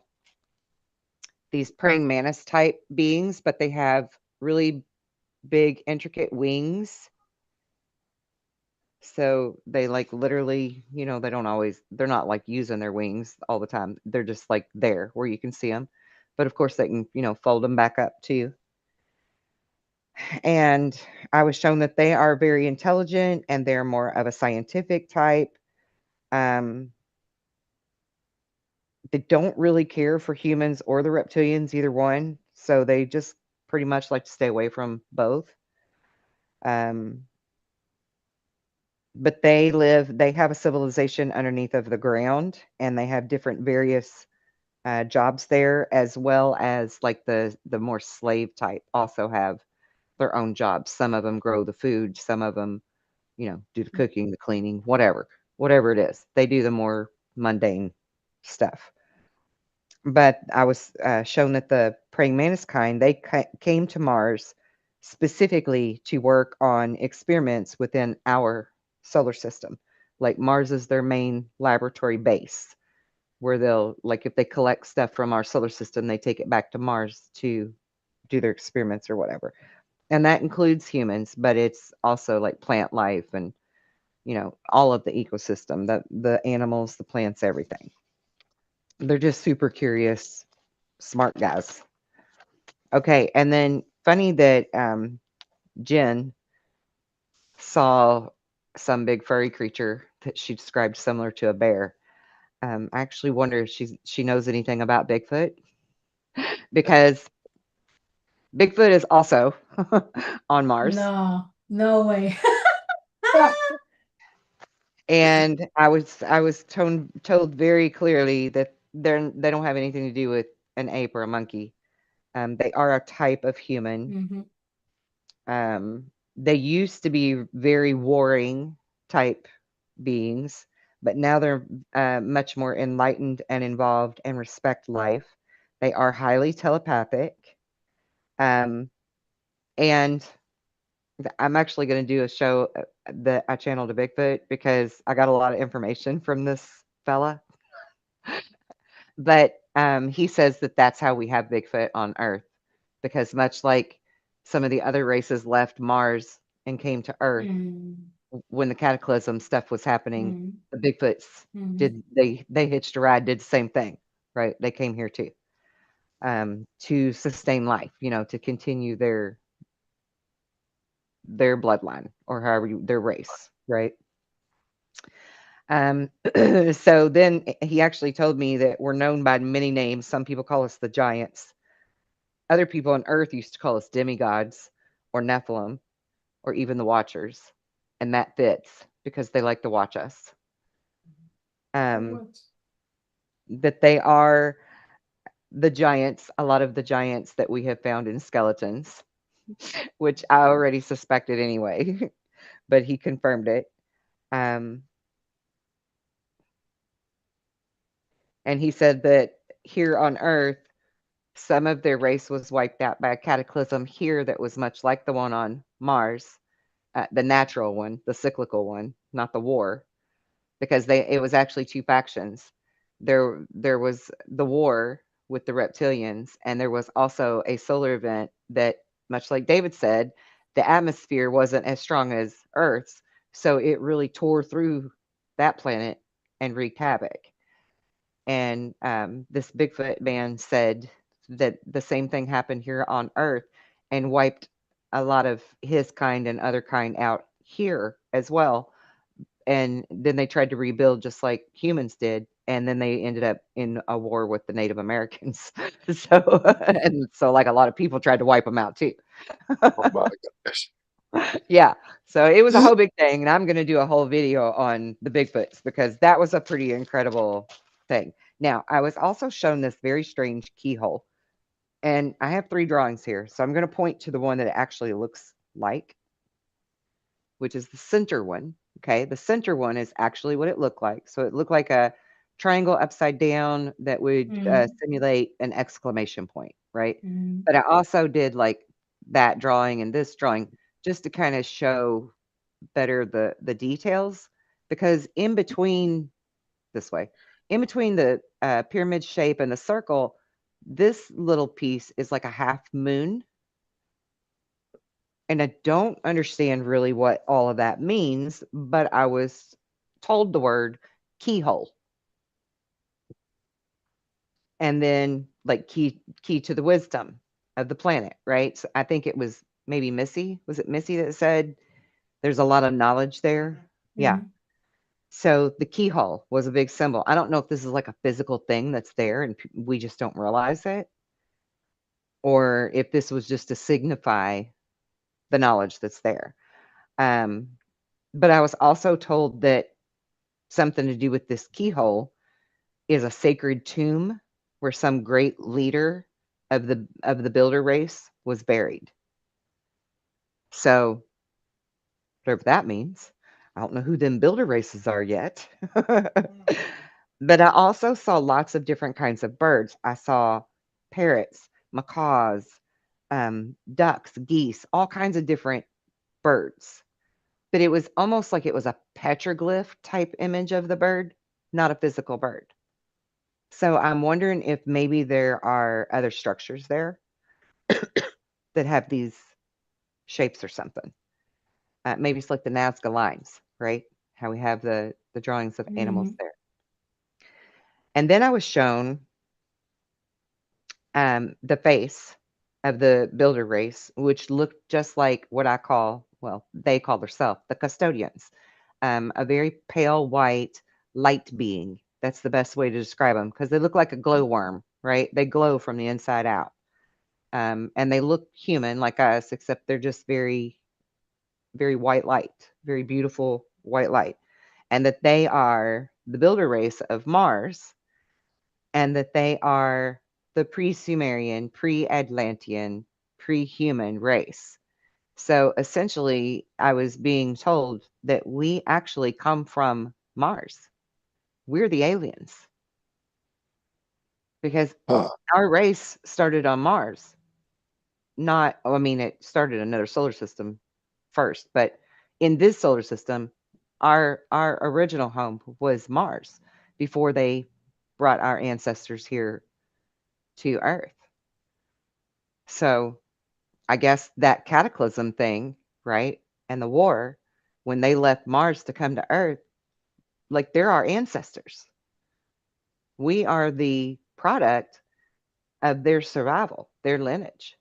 these praying mantis type beings, but they have really big, intricate wings. So they like literally, they don't always, they're not like using their wings all the time. They're just like there where you can see them. But of course, they can, fold them back up too. And I was shown that they are very intelligent and they're more of a scientific type. Um, they don't really care for humans or the reptilians, either one. So they just pretty much like to stay away from both. Um, but they have a civilization underneath of the ground, and they have different various jobs there, as well as like the more slave type also have their own jobs. Some of them grow the food, some of them, do the cooking, the cleaning, whatever it is. They do the more mundane stuff. But I was shown that the praying mantis kind, they came to Mars specifically to work on experiments within our solar system. Like Mars is their main laboratory base, where they'll, like, if they collect stuff from our solar system, they take it back to Mars to do their experiments or whatever. And that includes humans, but it's also like plant life and, all of the ecosystem, the animals, the plants, everything. They're just super curious, smart guys. Okay, and then funny that Jen saw some big furry creature that she described similar to a bear. I actually wonder if she knows anything about Bigfoot, because Bigfoot is also on Mars. No, no way. And I was told very clearly that they don't have anything to do with an ape or a monkey. They are a type of human. Mm-hmm. They used to be very warring type beings, but now they're much more enlightened and involved and respect life. They are highly telepathic. Um, and I'm actually going to do a show that I channeled to Bigfoot because I got a lot of information from this fella. But he says that that's how we have Bigfoot on Earth, because much like some of the other races left Mars and came to Earth when the cataclysm stuff was happening, Mm-hmm. the Bigfoots Mm-hmm. did they hitched a ride, did the same thing, right? They came here too, to sustain life, to continue their bloodline or however their race, right? So then he actually told me that we're known by many names. Some people call us the giants. Other people on Earth used to call us demigods or Nephilim or even the Watchers, and that fits because they like to watch us. Um, What? that they are the giants, a lot of the giants that we have found in skeletons, which I already suspected anyway, but he confirmed it. Um, and he said that here on Earth, some of their race was wiped out by a cataclysm here that was much like the one on Mars, the natural one, the cyclical one, not the war, because it was actually two factions. There was the war with the reptilians, and there was also a solar event that, much like David said, the atmosphere wasn't as strong as Earth's, so it really tore through that planet and wreaked havoc. And this Bigfoot man said that the same thing happened here on Earth and wiped a lot of his kind and other kind out here as well. And then they tried to rebuild just like humans did, and then they ended up in a war with the Native Americans. So and so like a lot of people tried to wipe them out too. Oh my gosh. Yeah. So it was a whole big thing, and I'm gonna do a whole video on the Bigfoots because that was a pretty incredible thing. Now, I was also shown this very strange keyhole, and I have 3 drawings here, so I'm gonna point to the one that it actually looks like, which is the center one. Okay, the center one is actually what it looked like. So it looked like a triangle upside down that would Mm-hmm. simulate an exclamation point, right? Mm-hmm. But I also did like that drawing and this drawing just to kind of show better the details, because in between this way, in between the pyramid shape and the circle, this little piece is like a half moon, and I don't understand really what all of that means, but I was told the word keyhole, and then like key to the wisdom of the planet, right? So I think it was maybe Missy. Was it Missy that said there's a lot of knowledge there? Yeah. Mm-hmm. So the keyhole was a big symbol. I don't know if this is like a physical thing that's there and we just don't realize it, or if this was just to signify the knowledge that's there. Um, but I was also told that something to do with this keyhole is a sacred tomb where some great leader of the builder race was buried. So whatever that means. I don't know who them builder races are yet. But I also saw lots of different kinds of birds. I saw parrots, macaws, ducks, geese, all kinds of different birds. But it was almost like it was a petroglyph type image of the bird, not a physical bird. So I'm wondering if maybe there are other structures there that have these shapes or something. Maybe it's like the Nazca lines, right? How we have the drawings of animals Mm-hmm. there. And then I was shown the face of the builder race, which looked just like what I call, well, they call themselves the custodians, a very pale white light being. That's the best way to describe them because they look like a glowworm, right? They glow from the inside out. And they look human like us, except they're just very, very white light, very beautiful white light. and that they are the builder race of Mars, and that they are the pre-Sumerian, pre-Atlantean, pre-human race. So essentially, I was being told that we actually come from Mars. We're the aliens because Huh. our race started on Mars. Not, I mean, it started another solar system first, but in this solar system, our original home was Mars before they brought our ancestors here to Earth. So I guess that cataclysm thing, right? And the war, when they left Mars to come to Earth, like they're our ancestors. We are the product of their survival, their lineage.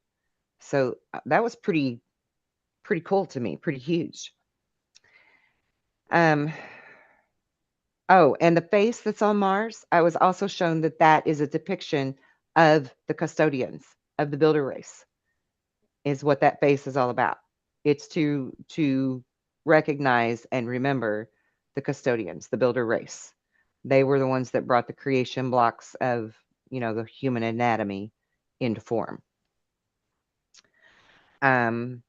So that was pretty cool to me, pretty huge. Um oh, and the face that's on Mars, I was also shown that that is a depiction of the custodians of the builder race. Is what that face is all about. It's to recognize and remember the custodians, the builder race. They were the ones that brought the creation blocks of, the human anatomy into form. Um,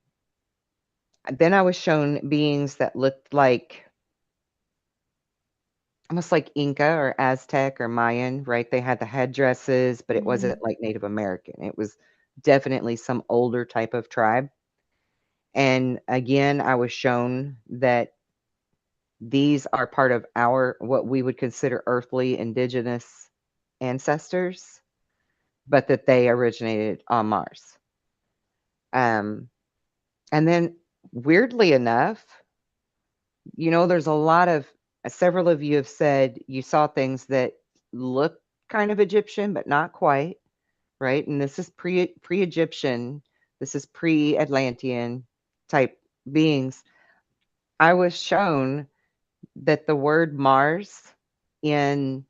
then I was shown beings that looked like almost like Inca or Aztec or Mayan, right? They had the headdresses, but it wasn't like Native American. It was definitely some older type of tribe. And again, I was shown that these are part of our what we would consider earthly indigenous ancestors, but that they originated on Mars. And then weirdly enough, there's a lot of several of you have said you saw things that look kind of Egyptian, but not quite, right? And this is pre-Egyptian, this is pre-Atlantean type beings. I was shown that the word Mars in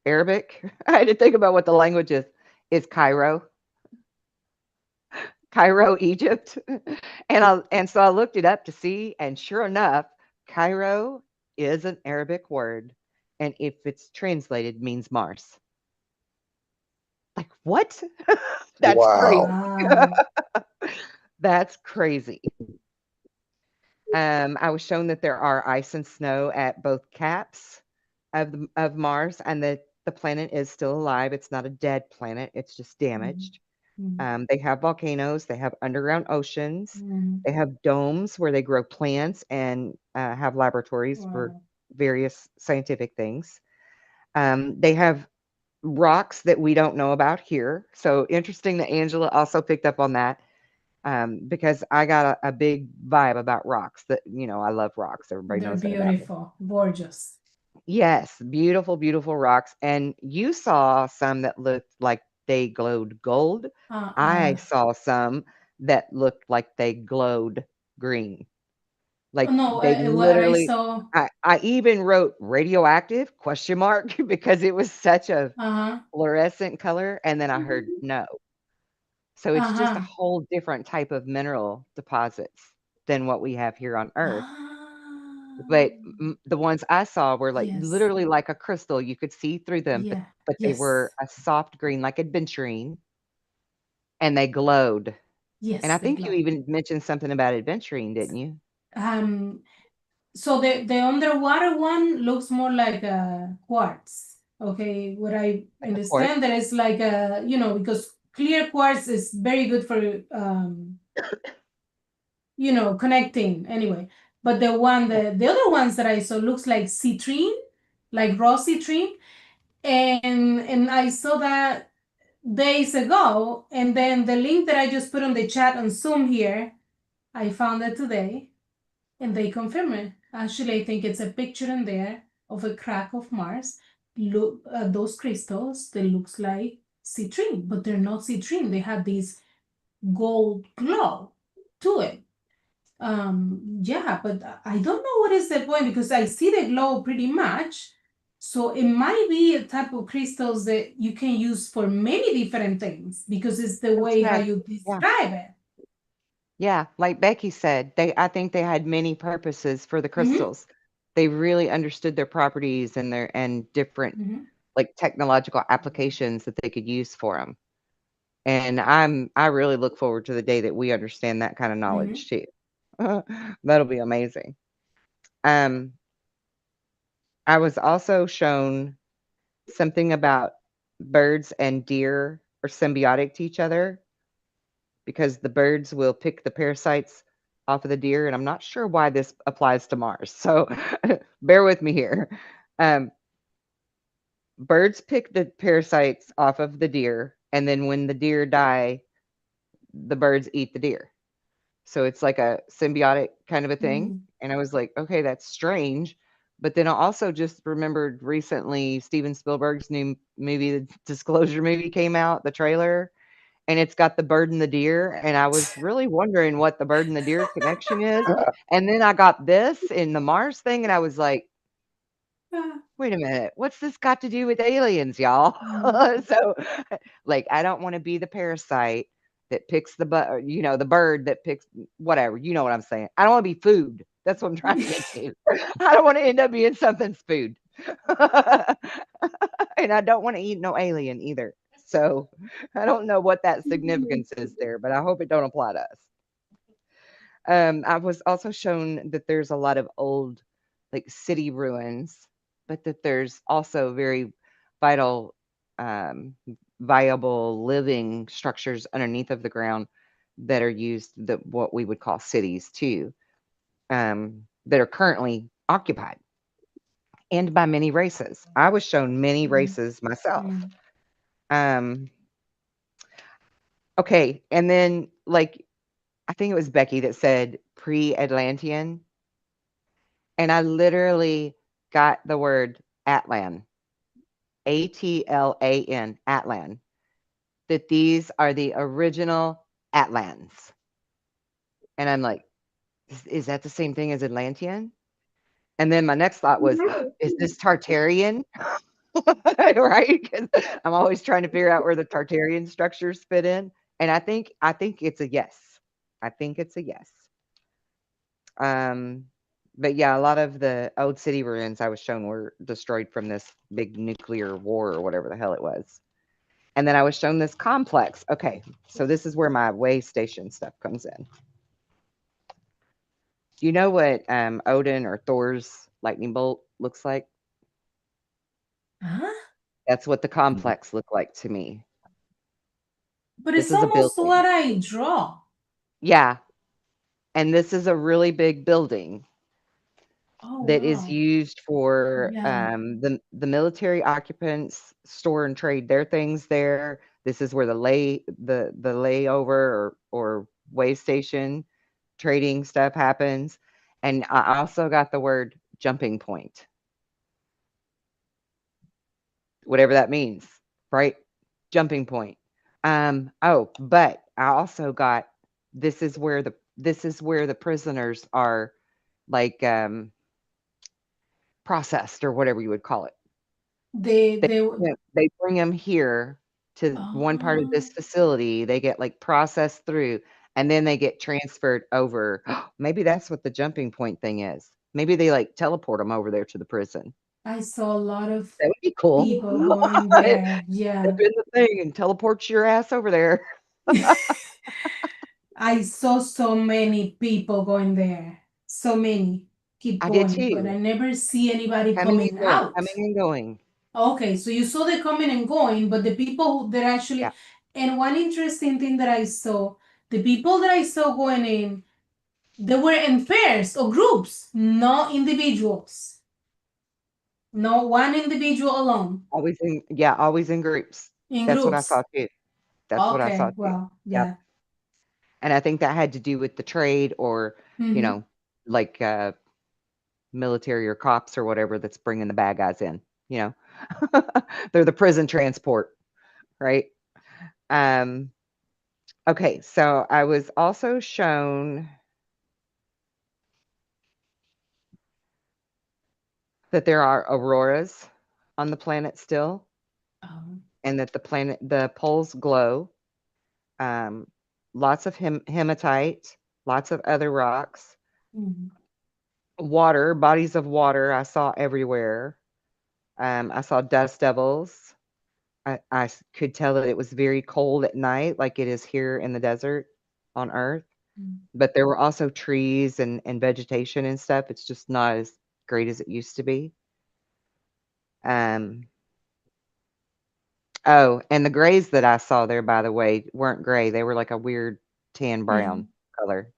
Arabic, I had to think about what the language is Cairo, Cairo, Egypt. And so I looked it up to see, and sure enough, Cairo is an Arabic word, and if it's translated means Mars. Like what? That's Wow. crazy. Wow. That's crazy. I was shown that there are ice and snow at both caps of Mars, and that the planet is still alive. It's not a dead planet, it's just damaged. They have volcanoes, they have underground oceans, they have domes where they grow plants and have laboratories for Wow. various scientific things. They have rocks that we don't know about here. So interesting that Angela also picked up on that, because I got a big vibe about rocks. That I love rocks. Everybody They're knows that about me. beautiful, gorgeous. Yes, beautiful, beautiful rocks. And you saw some that looked like they glowed gold. I Uh-uh. saw some that looked like they glowed green. Oh, Like no, they what I literally, saw. I even wrote radioactive question mark because it was such a Uh-huh. fluorescent color. And then I heard no. So it's just a Uh-huh. whole different type of mineral deposits than what we have here on Earth. Ah, But the ones I saw were like yes. literally like a crystal. You could see through them, but Yeah. but they were Yes. a soft green, like adventurine, and they glowed. And Yes, I they think you glow. even mentioned something about adventurine, didn't you? Um, so the underwater one looks more like a quartz. Okay, what I Like a quartz? understand that it's like a, because clear quartz is very good for connecting anyway. But Yeah. the other ones that I saw looks like citrine, like raw citrine. And I saw that days ago, and then the link that I just put on the chat on Zoom here, I found it today, and they confirm it. Actually, I think it's a picture in there of a crack of Mars. Look at those crystals, they looks like citrine, but they're not citrine. They have this gold glow to it. Yeah, but I don't know what is the point, because I see the glow pretty much. So it might be a type of crystals that you can use for many different things, because it's the That's way how right. you Yeah. describe it. Yeah, like Becky said, I think they had many purposes for the Mm-hmm. crystals. They really understood their properties and different Mm-hmm. like technological applications that they could use for them. And I really look forward to the day that we understand that kind of Mm-hmm. knowledge too. That'll be amazing. Um, I was also shown something about birds and deer are symbiotic to each other because the birds will pick the parasites off of the deer, and I'm not sure why this applies to Mars. So bear with me here. Um, birds pick the parasites off of the deer, and then when the deer die, the birds eat the deer. So it's like a symbiotic kind of a thing. Mm-hmm. And I was like, okay, that's strange. But then I also just remembered recently Steven Spielberg's new movie, the Disclosure movie came out, the trailer, and it's got the bird and the deer. And I was really wondering what the bird and the deer connection is. And then I got this in the Mars thing, and I was like, wait a minute, what's this got to do with aliens, y'all? So, like, I don't want to be the parasite that picks the bird that picks whatever. You know what I'm saying? I don't want to be food. That's what I'm trying to get to. I don't want to end up being something's food. And I don't want to eat no alien either. So, I don't know what that significance is there, but I hope it don't apply to us. I was also shown that there's a lot of old, like city ruins, but that there's also very vital, um, viable living structures underneath of the ground that are used that what we would call cities too, that are currently occupied and by many races. I was shown many Mm-hmm. races myself. Um, okay, and then like I think it was Becky that said pre-Atlantean. And I literally got the word Atlan, Atlan, Atlan, that these are the original Atlans. And I'm like, is that the same thing as Atlantean? And then my next thought was, is this Tartarian? Right? Because I'm always trying to figure out where the Tartarian structures fit in. And I think it's a yes. I think it's a yes. Um, but yeah, a lot of the old city ruins I was shown were destroyed from this big nuclear war or whatever the hell it was. And then I was shown this complex. Okay, so this is where my way station stuff comes in. Do you know what Odin or Thor's lightning bolt looks like? Huh? That's what the complex looked like to me. But This it's is a almost building. what I draw. Yeah, and this is a really big building Oh that is wow. used for Yeah. the military occupants store and trade their things there. This is where the layover or way station trading stuff happens. And I also got the word jumping point, whatever that means, right? Jumping point. Oh, but I also got this is where the prisoners are like processed or whatever you would call it. They They they bring them here to one part of this oh, facility, they get, like, processed through, and then they get transferred over. Maybe that's what the jumping point thing is. Maybe they, like, teleport them over there to the prison. I saw a lot of That would be cool. people going Dip there. Yeah. in the thing and teleport your ass over there. I saw so many people going there. So many keep I did going, but too. I never see anybody Coming coming and going, out. coming and going. Okay, so you saw the coming and going, but the people that Yeah, actually, and one interesting thing that I saw, the people that I saw going in, they were in pairs or groups, not individuals. No one individual alone, always in groups. in That's what I groups. saw too. That's what I saw Okay, too. well, Yep. yeah. And I think that had to do with the trade or, you Mm-hmm. know, like, military or cops or whatever that's bringing the bad guys in, you know? They're the prison transport, right? Um, okay, so I was also shown that there are auroras on the planet still, Um, and that the poles glow. Um, lots of hematite. lots of other rocks, Mhm. water, bodies of water I saw everywhere. I saw dust devils. Could tell that it was very cold at night, like it is here in the desert on Earth. Mm. But there were also trees and vegetation and stuff. It's just not as great as it used to be. Um, oh, and the grays that I saw there, by the way, weren't gray. They were like a weird tan brown Mhm. color,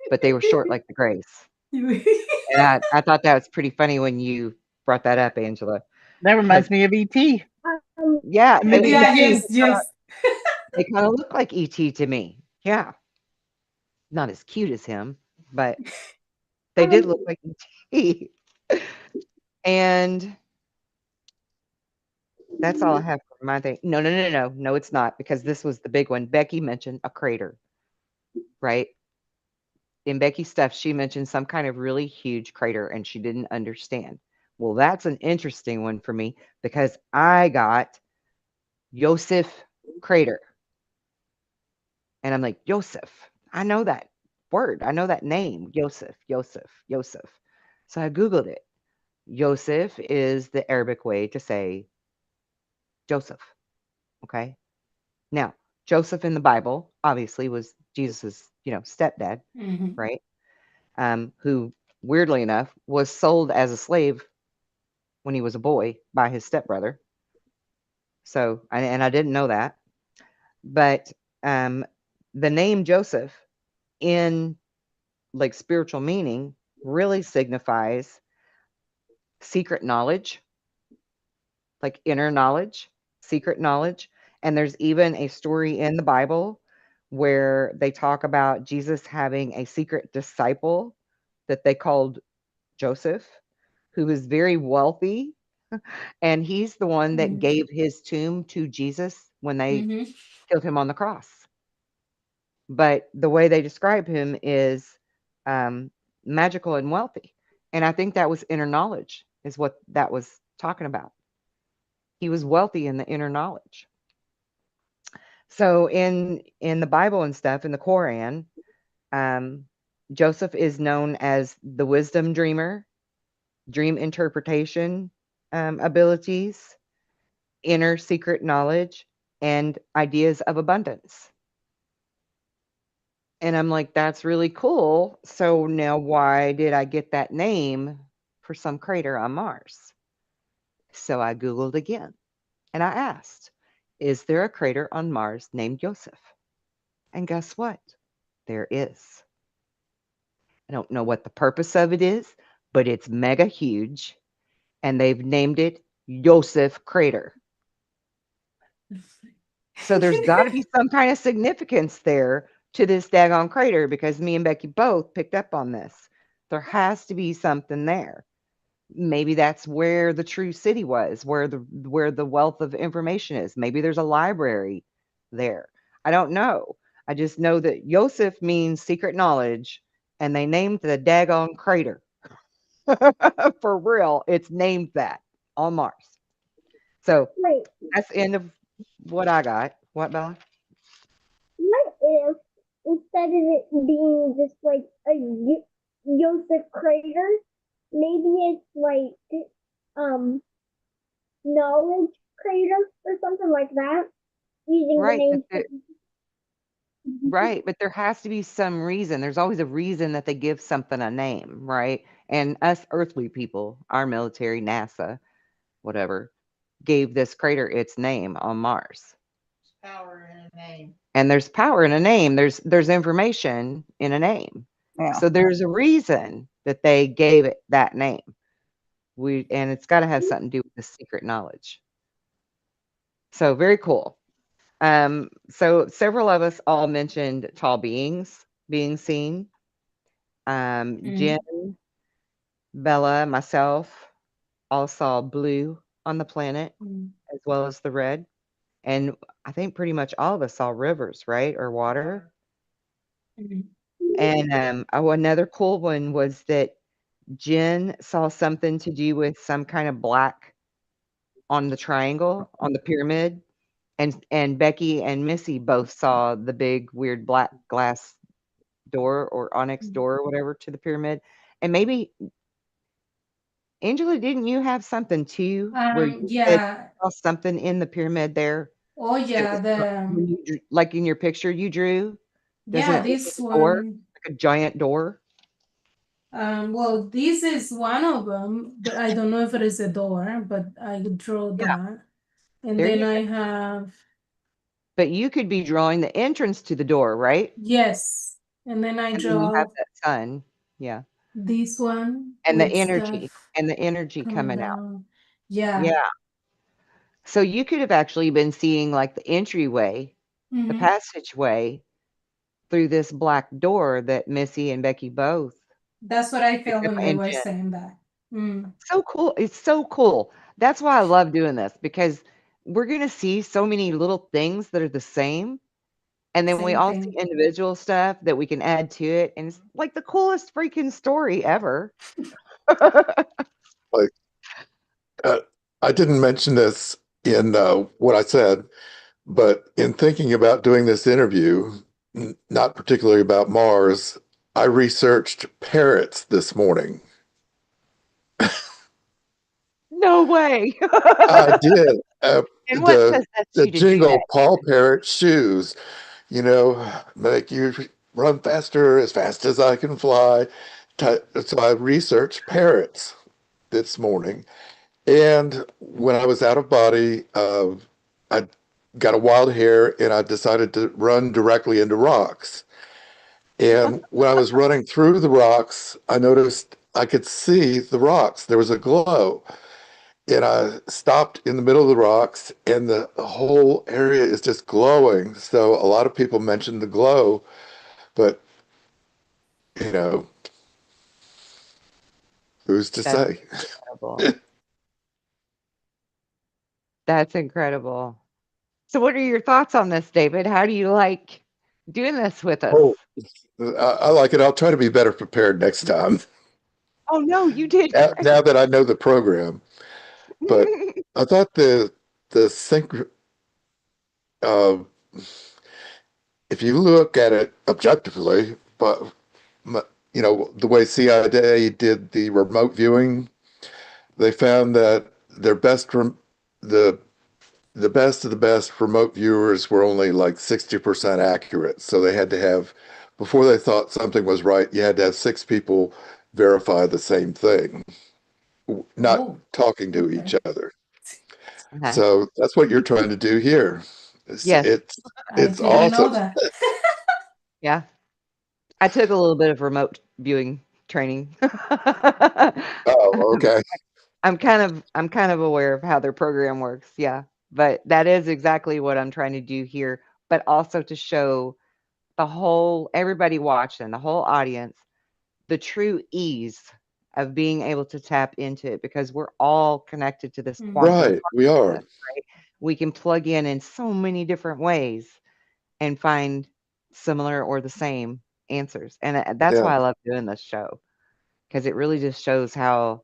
but they were short like the grays. And I thought that was pretty funny when you brought that up, Angela, That because reminds me of ET. yeah, The movie Yeah, ET. yes, yes. they kind of look like ET to me. Yeah, not as cute as him, but they did look like ET. And that's all I have for my thing. No, no, no, no, no, it's not because this was the big one. Becky mentioned a crater, right? In Becky's stuff, she mentioned some kind of really huge crater and she didn't understand. Well, that's an interesting one for me because I got Yosef crater. And I'm like, Yosef, I know that word. I know that name, Yosef, Yosef, Yosef. So I Googled it. Yosef is the Arabic way to say Joseph. Okay. Now, Joseph in the Bible obviously was Jesus's, stepdad, Mhm. right? Who weirdly enough was sold as a slave when he was a boy by his stepbrother. So, and I didn't know that, but um, the name Joseph in like spiritual meaning really signifies secret knowledge, like inner knowledge, secret knowledge. And there's even a story in the Bible where they talk about Jesus having a secret disciple that they called Joseph, who was very wealthy. And he's the one that Mhm. gave his tomb to Jesus when they Mhm. killed him on the cross. But the way they describe him is um, magical and wealthy. And I think that was inner knowledge, is what that was talking about. He was wealthy in the inner knowledge. So in the Bible and stuff, in the Quran, um, Joseph is known as the wisdom dreamer, dream interpretation abilities, inner secret knowledge, and ideas of abundance. And I'm like, that's really cool. So now why did I get that name for some crater on Mars? So I Googled again and I asked, is there a crater on Mars named Joseph? And guess what? There is. I don't know what the purpose of it is, but it's mega huge and they've named it Joseph Crater. So there's got to be some kind of significance there to this daggone crater because me and Becky both picked up on this. There has to be something there. Maybe that's where the true city was, where the wealth of information is. Maybe there's a library there. I don't know. I just know that Yosef means secret knowledge, and they named the daggone crater. For real, it's named that on Mars. So Wait, that's the end of what I got. What, Bella? what if instead of it being just like a Joseph crater, maybe it's like knowledge crater or something like that, using the Right, but name. right, but there has to be some reason. There's always a reason that they give something a name, right? And us earthly people, our military, NASA, whatever, gave this crater its name on Mars. Power in a name. And there's power in a name. There's information in a name. Yeah. So there's a reason that they gave it that name. And it's got to have something to do with the secret knowledge. So very cool. So several of us all mentioned tall beings being seen. Jen, Mhm. Bella, myself all saw blue on the planet Mhm. as well as the red. And I think pretty much all of us saw rivers, right? Or water. Mhm. And another cool one was that Jen saw something to do with some kind of black on the triangle on the pyramid. And Becky and Missy both saw the big weird black glass door or onyx door or whatever to the pyramid. And maybe Angela, didn't you have something too where you said Yeah. you saw something in the pyramid there? Oh It yeah, was when you like in your picture you drew. Doesn't yeah, it look like this a door, one. like a giant door? Well, this is one of them. I don't know if it is a door, but I draw Yeah, that. And there then you I go. have, But you could be drawing the entrance to the door, right? yes. And then I And then you have draw that sun. Yeah. this one And with stuff the energy coming coming out. down. Yeah. Yeah. So you could have actually been seeing like the entryway, the Mm-hmm. passageway through this black door that Missy and Becky both That's what I felt when they and were Jen. saying that. Mm, So cool. It's so cool. That's why I love doing this because we're going to see so many little things that are the same. And then we same all see thing. individual stuff that we can add to it. And it's like the coolest freaking story ever. Like, uh, I didn't mention this in what I said, but in thinking about doing this interview, not particularly about Mars, I researched parrots this morning. No way. I did. And what The possessed the you to do that? jingle Paul Parrot shoes, make you run faster as fast as I can fly. So I researched parrots this morning. And when I was out of body, I got a wild hair and I decided to run directly into rocks. And when I was running through the rocks, I noticed I could see the rocks. There was a glow. And I stopped in the middle of the rocks, and the whole area is just glowing. So a lot of people mentioned the glow, but you know, who's to That's say? incredible. That's incredible. So what are your thoughts on this, David? How do you like doing this with us? Oh, I like it. I'll try to be better prepared next time. Oh no, you did Now great. that I know the program, but I thought the sync. Uh, if you look at it objectively, but the way CIA did the remote viewing, they found that their the the best of the best remote viewers were only like 60% accurate. So they had to have, before they thought something was right, you had to have six people verify the same thing, not Oh, talking to each okay. other. Uh-huh. So that's what you're trying to do here. It's Yes. it's, I it's didn't know awesome. that. Yeah. I took a little bit of remote viewing training. Oh, okay. I'm kind of aware of how their program works. Yeah. But that is exactly what I'm trying to do here, but also to show the whole everybody watching, the whole audience, the true ease of being able to tap into it because we're all connected to this quantum Right, we are. consciousness, right? We can plug in so many different ways and find similar or the same answers. And that's Yeah, why I love doing this show because it really just shows how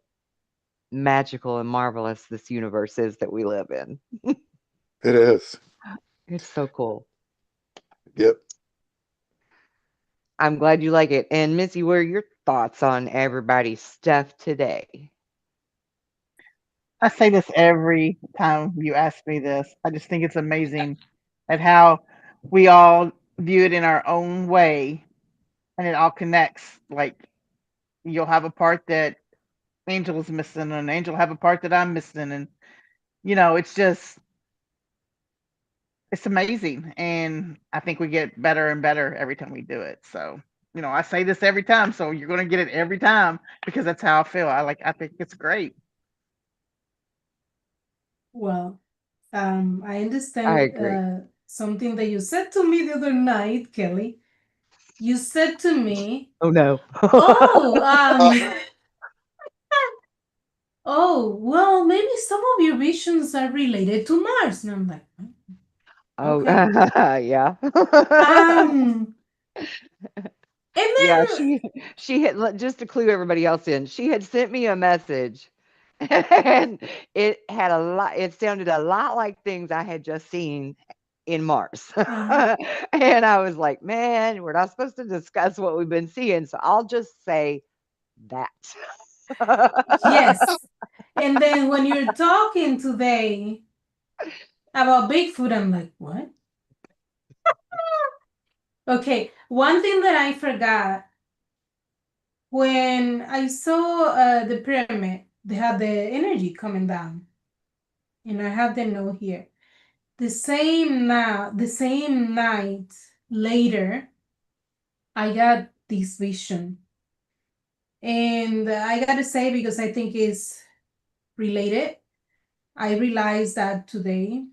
magical and marvelous this universe is that we live in. it is. It's so cool. Yep. I'm glad you like it. And Missy, what are your thoughts on everybody's stuff today? I say this every time you ask me this. I just think it's amazing at how we all view it in our own way and it all connects. Like you'll have a part that Angel's missing and Angel have a part that I'm missing. And it's just it's amazing. And I think we get better and better every time we do it. So, I say this every time. So you're gonna get it every time because that's how I feel. I think it's great. Well, I I understand agree. something that you said to me the other night, Kelly. You said to me, Oh no. "Oh, Uh, oh, well, maybe some of your visions are related to Mars." And I'm like, Oh, okay. yeah. Um, and Yeah, then she had just to clue everybody else in, she had sent me a message and it had a lot it sounded a lot like things I had just seen in Mars. Uh-huh. And I was like, man, we're not supposed to discuss what we've been seeing. So I'll just say that. Yes. And then when you're talking today about Bigfoot, I'm like, what? Okay, one thing that I forgot when I saw the pyramid, they had the energy coming down, and I have the note here. The same night later, I got this vision, and I gotta say because I think it's related. I realized that today.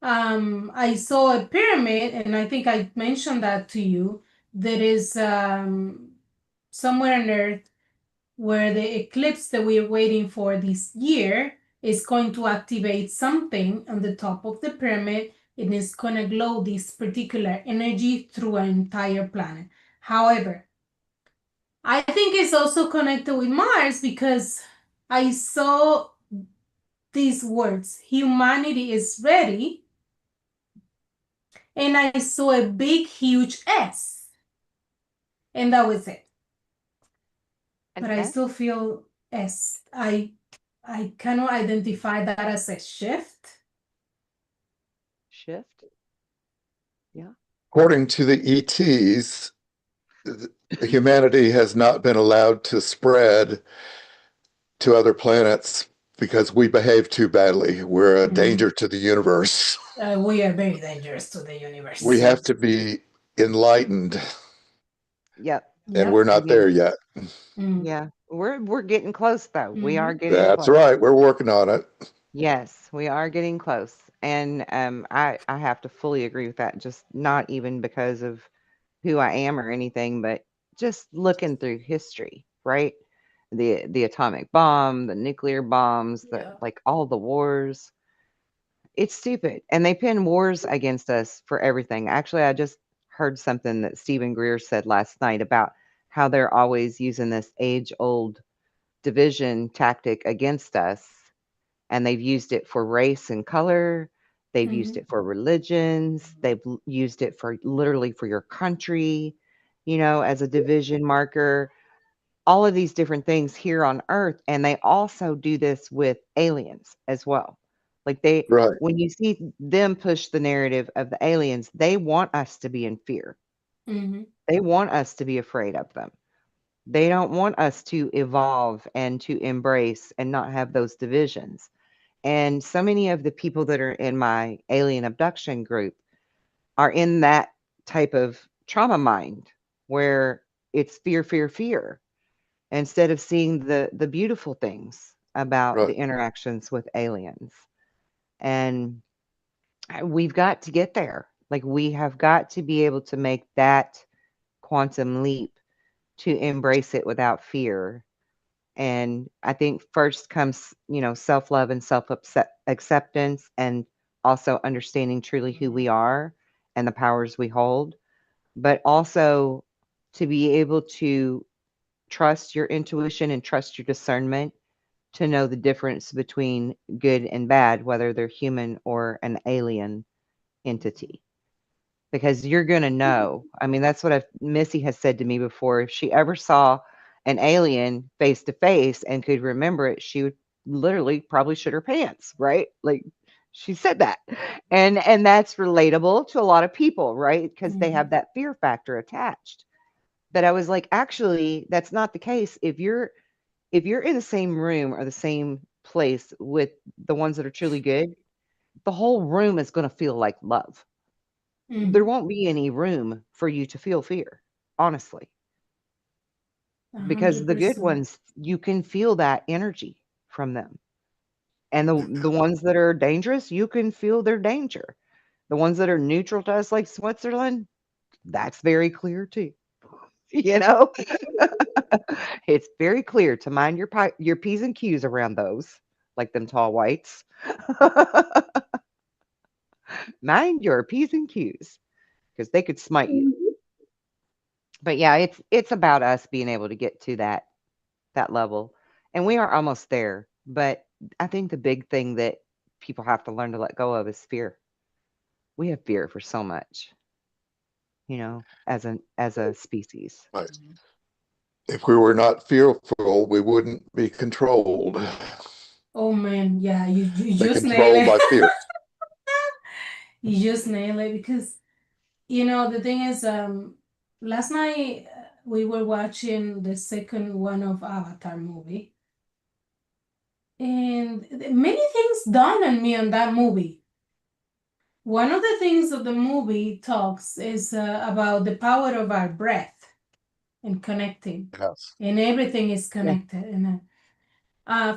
I saw a pyramid, and I think I mentioned that to you. That is somewhere on Earth where the eclipse that we're waiting for this year is going to activate something on the top of the pyramid, and it's going to glow this particular energy through an entire planet. However, I think it's also connected with Mars because I saw these words humanity is ready, and I saw a big, huge S, and that was it. An But I S still feel S. I cannot identify that as a shift. shift. Yeah. According to the ETs, humanity has not been allowed to spread to other planets because we behave too badly. We're a danger to the universe. We are very dangerous to the We universe. have to be enlightened, Yep. and Yep. we're I not there mean, yet. Mm. yeah. We're getting close though. We are Mm-hmm. getting That's close. right. We're working on it. Yes, we are getting close. And I have to fully agree with that, just not even because of who I am or anything, but just looking through history, right? The atomic bomb, the nuclear bombs, the Yeah. like all the wars. It's stupid. And they pin wars against us for everything. Actually, I just heard something that Stephen Greer said last night about how they're always using this age-old division tactic against us, and they've used it for race and color. They've used Mm-hmm. it for religions. They've used it for literally for your country, as a division marker. All of these different things here on Earth, and they also do this with aliens as well. Like Right, when you see them push the narrative of the aliens, they want us to be in fear. Mm-hmm. They want us to be afraid of them. They don't want us to evolve and to embrace and not have those divisions. And so many of the people that are in my alien abduction group are in that type of trauma mind where it's fear, fear, fear, instead of seeing the beautiful things about the right. interactions with aliens. And we've got to get there. Like we have got to be able to make that quantum leap to embrace it without fear. And I think first comes, self love and self acceptance, and also understanding truly who we are and the powers we hold, but also to be able to trust your intuition and trust your discernment to know the difference between good and bad, whether they're human or an alien entity, because you're going to know. I mean, that's what Missy has said to me before. If she ever saw an alien face to face and could remember it, she would literally probably shit her pants, right? Like she said that. And that's relatable to a lot of people, right? Because they Mm-hmm. have that fear factor attached. But I was like, actually, that's not the case. If you're in the same room or the same place with the ones that are truly good, the whole room is going to feel like love. There Mm-hmm. won't be any room for you to feel fear, honestly, A because hundred the good percent. ones, you can feel that energy from them. And the ones that are dangerous, you can feel their danger. The ones that are neutral to us, like Switzerland, that's very clear too. You know, it's very clear to mind your P's and Q's around those, like them tall whites. Mind your P's and Q's because they could smite you. Mhm. But yeah, it's about us being able to get to that level. And we are almost there. But I think the big thing that people have to learn to let go of is fear. We have fear for so much, as a species. Right. If we were not fearful, we wouldn't be controlled. Oh man, yeah, you They're just nail controlled it. by fear. You just nail it because the thing is, last night we were watching the second one of Avatar movie, and many things dawned on me on that movie. One of the things of the movie talks is about the power of our breath and connecting, Yes. and everything is Yeah. connected. And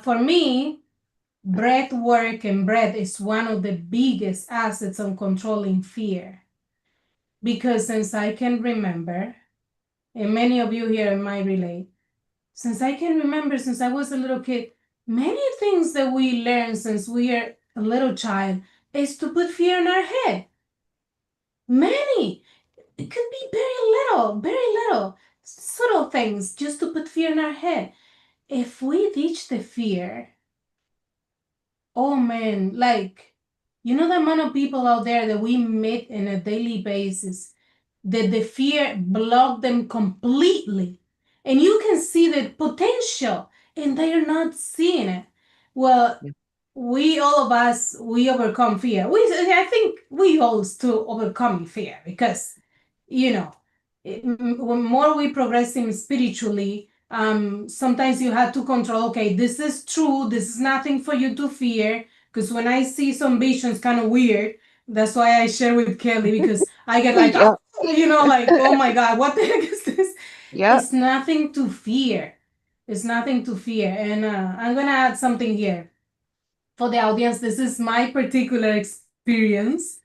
for me, breath work and breath is one of the biggest assets on controlling fear. Because since I can remember, and many of you here might relate, since I can remember, since I was a little kid, many things that we learn since we are a little child is to put fear in our head. Many. It could be very little, subtle things just to put fear in our head. If we teach the fear, oh man, like, the amount of people out there that we meet in a daily basis that the fear blocked them completely. And you can see the potential and they're not seeing it. Well, Yeah. we all of us, we overcome fear. I think we all still overcome fear because, you know, when more we progress in spiritually, sometimes you have to control, okay, this is true, this is nothing for you to fear. Because when I see some visions kind of weird, that's why I share with Kelly because I get like, Yep. like, oh my God, what the heck is this? Yep. It's nothing to fear. It's nothing to fear. And I'm going to add something here for the audience. This is my particular experience.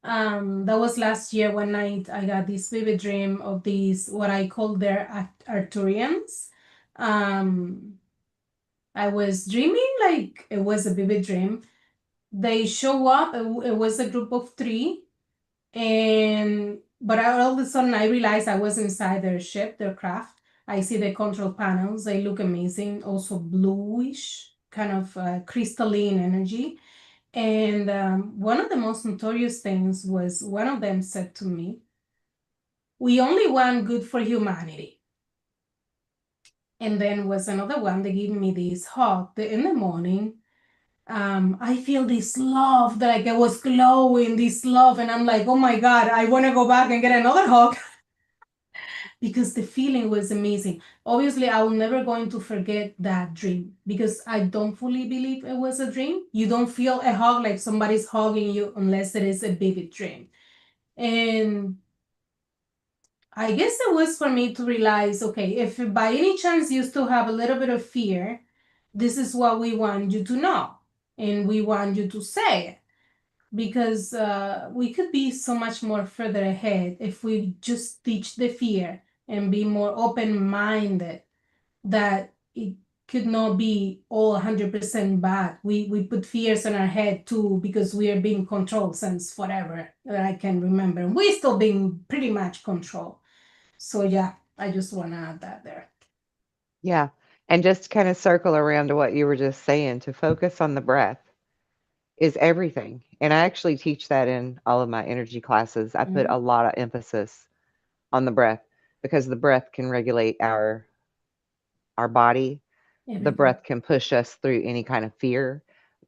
That was last year one night. I got this vivid dream of these, what I call their Arcturians. Um, I was dreaming like it was a vivid dream. They show up, it was a group of three, and but all of a sudden I realized I was inside their ship, their craft. I see the control panels, they look amazing, also bluish, kind of crystalline energy. And one of the most notorious things was one of them said to me, "We only want good for humanity." And then was another one that gave me this hug in the morning. I feel this love, that like it was glowing, this love, and I'm like, oh my God, I want to go back and get another hug because the feeling was amazing. Obviously, I will never going to forget that dream because I don't fully believe it was a dream. You don't feel a hug like somebody's hugging you unless it is a vivid dream. And I guess it was for me to realize, okay, if by any chance you still have a little bit of fear, this is what we want you to know. And we want you to say it because we could be so much more further ahead if we just teach the fear and be more open-minded that it could not be all 100% bad. We put fears in our head too because we are being controlled since forever that I can remember. We still being pretty much controlled. So yeah, I just want to add that there. Yeah. And just kind of circle around to what you were just saying, to focus on the breath is everything. And I actually teach that in all of my energy classes. I put a lot of emphasis on the breath because the breath can regulate our body. The Everything. breath can push us through any kind of fear,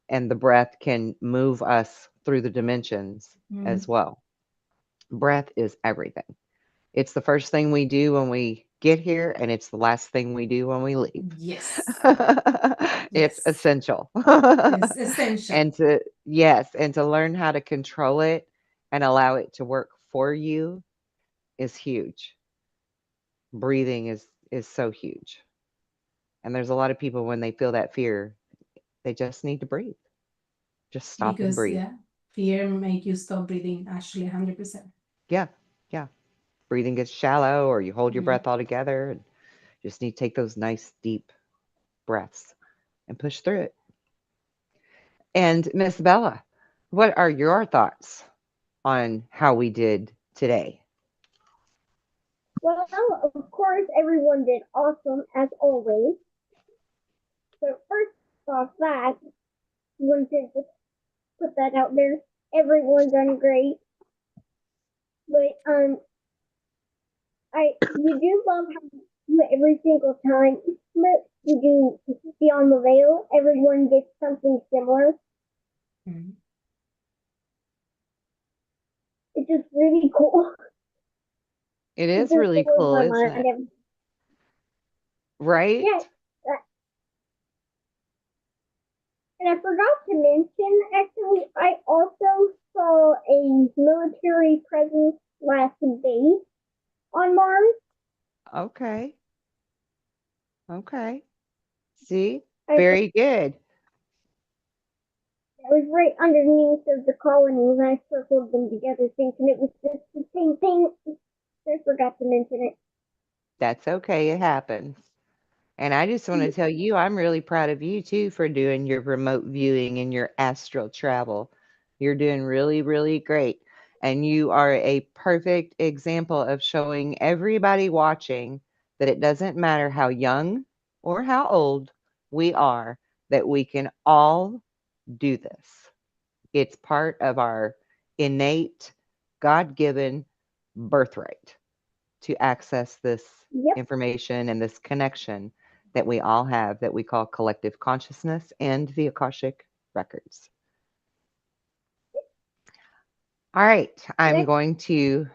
and the breath can move us through the dimensions as well. Breath is everything. It's the first thing we do when we get here, and it's the last thing we do when we leave. Yes. It's Yes. essential. It's essential And to, yes, and to learn how to control it and allow it to work for you is huge. Breathing is so huge. And there's a lot of people when they feel that fear, they just need to breathe. Just stop and because breathe. yeah, fear make you stop breathing actually 100%. Yeah. Yeah. Breathing gets shallow or you hold your Mhm. breath all together and just need to take those nice deep breaths and push through it. And Miss Bella, what are your thoughts on how we did today? Well, of course, everyone did awesome as always. So first off, that wanted to just put that out there. Everyone done great. but you do love how every single time that you do Beyond the Veil, everyone gets something similar. Mhm. It's just really cool. It It is just really blows cool, my isn't mind. it? Right? Yeah, uh, and I forgot to mention, actually, I also saw a military presence last day on Mars. Okay. Okay. See? I Very good. was right underneath of the colonies. I circled them together, thinking it was just the same thing. I forgot to mention it. That's okay. It happens. And I just want to tell you, I'm really proud of you too for doing your remote viewing and your astral travel. You're doing really, really great. And you are a perfect example of showing everybody watching that it doesn't matter how young or how old we are, that we can all do this. It's part of our innate, God given birthright to access this Yep. information and this connection that we all have that we call collective consciousness and the Akashic records. All right, I'm Next, going to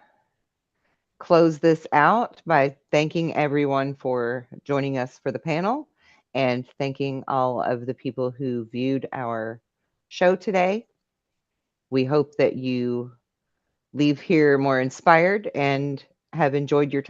close this out by thanking everyone for joining us for the panel and thanking all of the people who viewed our show today. We hope that you leave here more inspired and have enjoyed your time.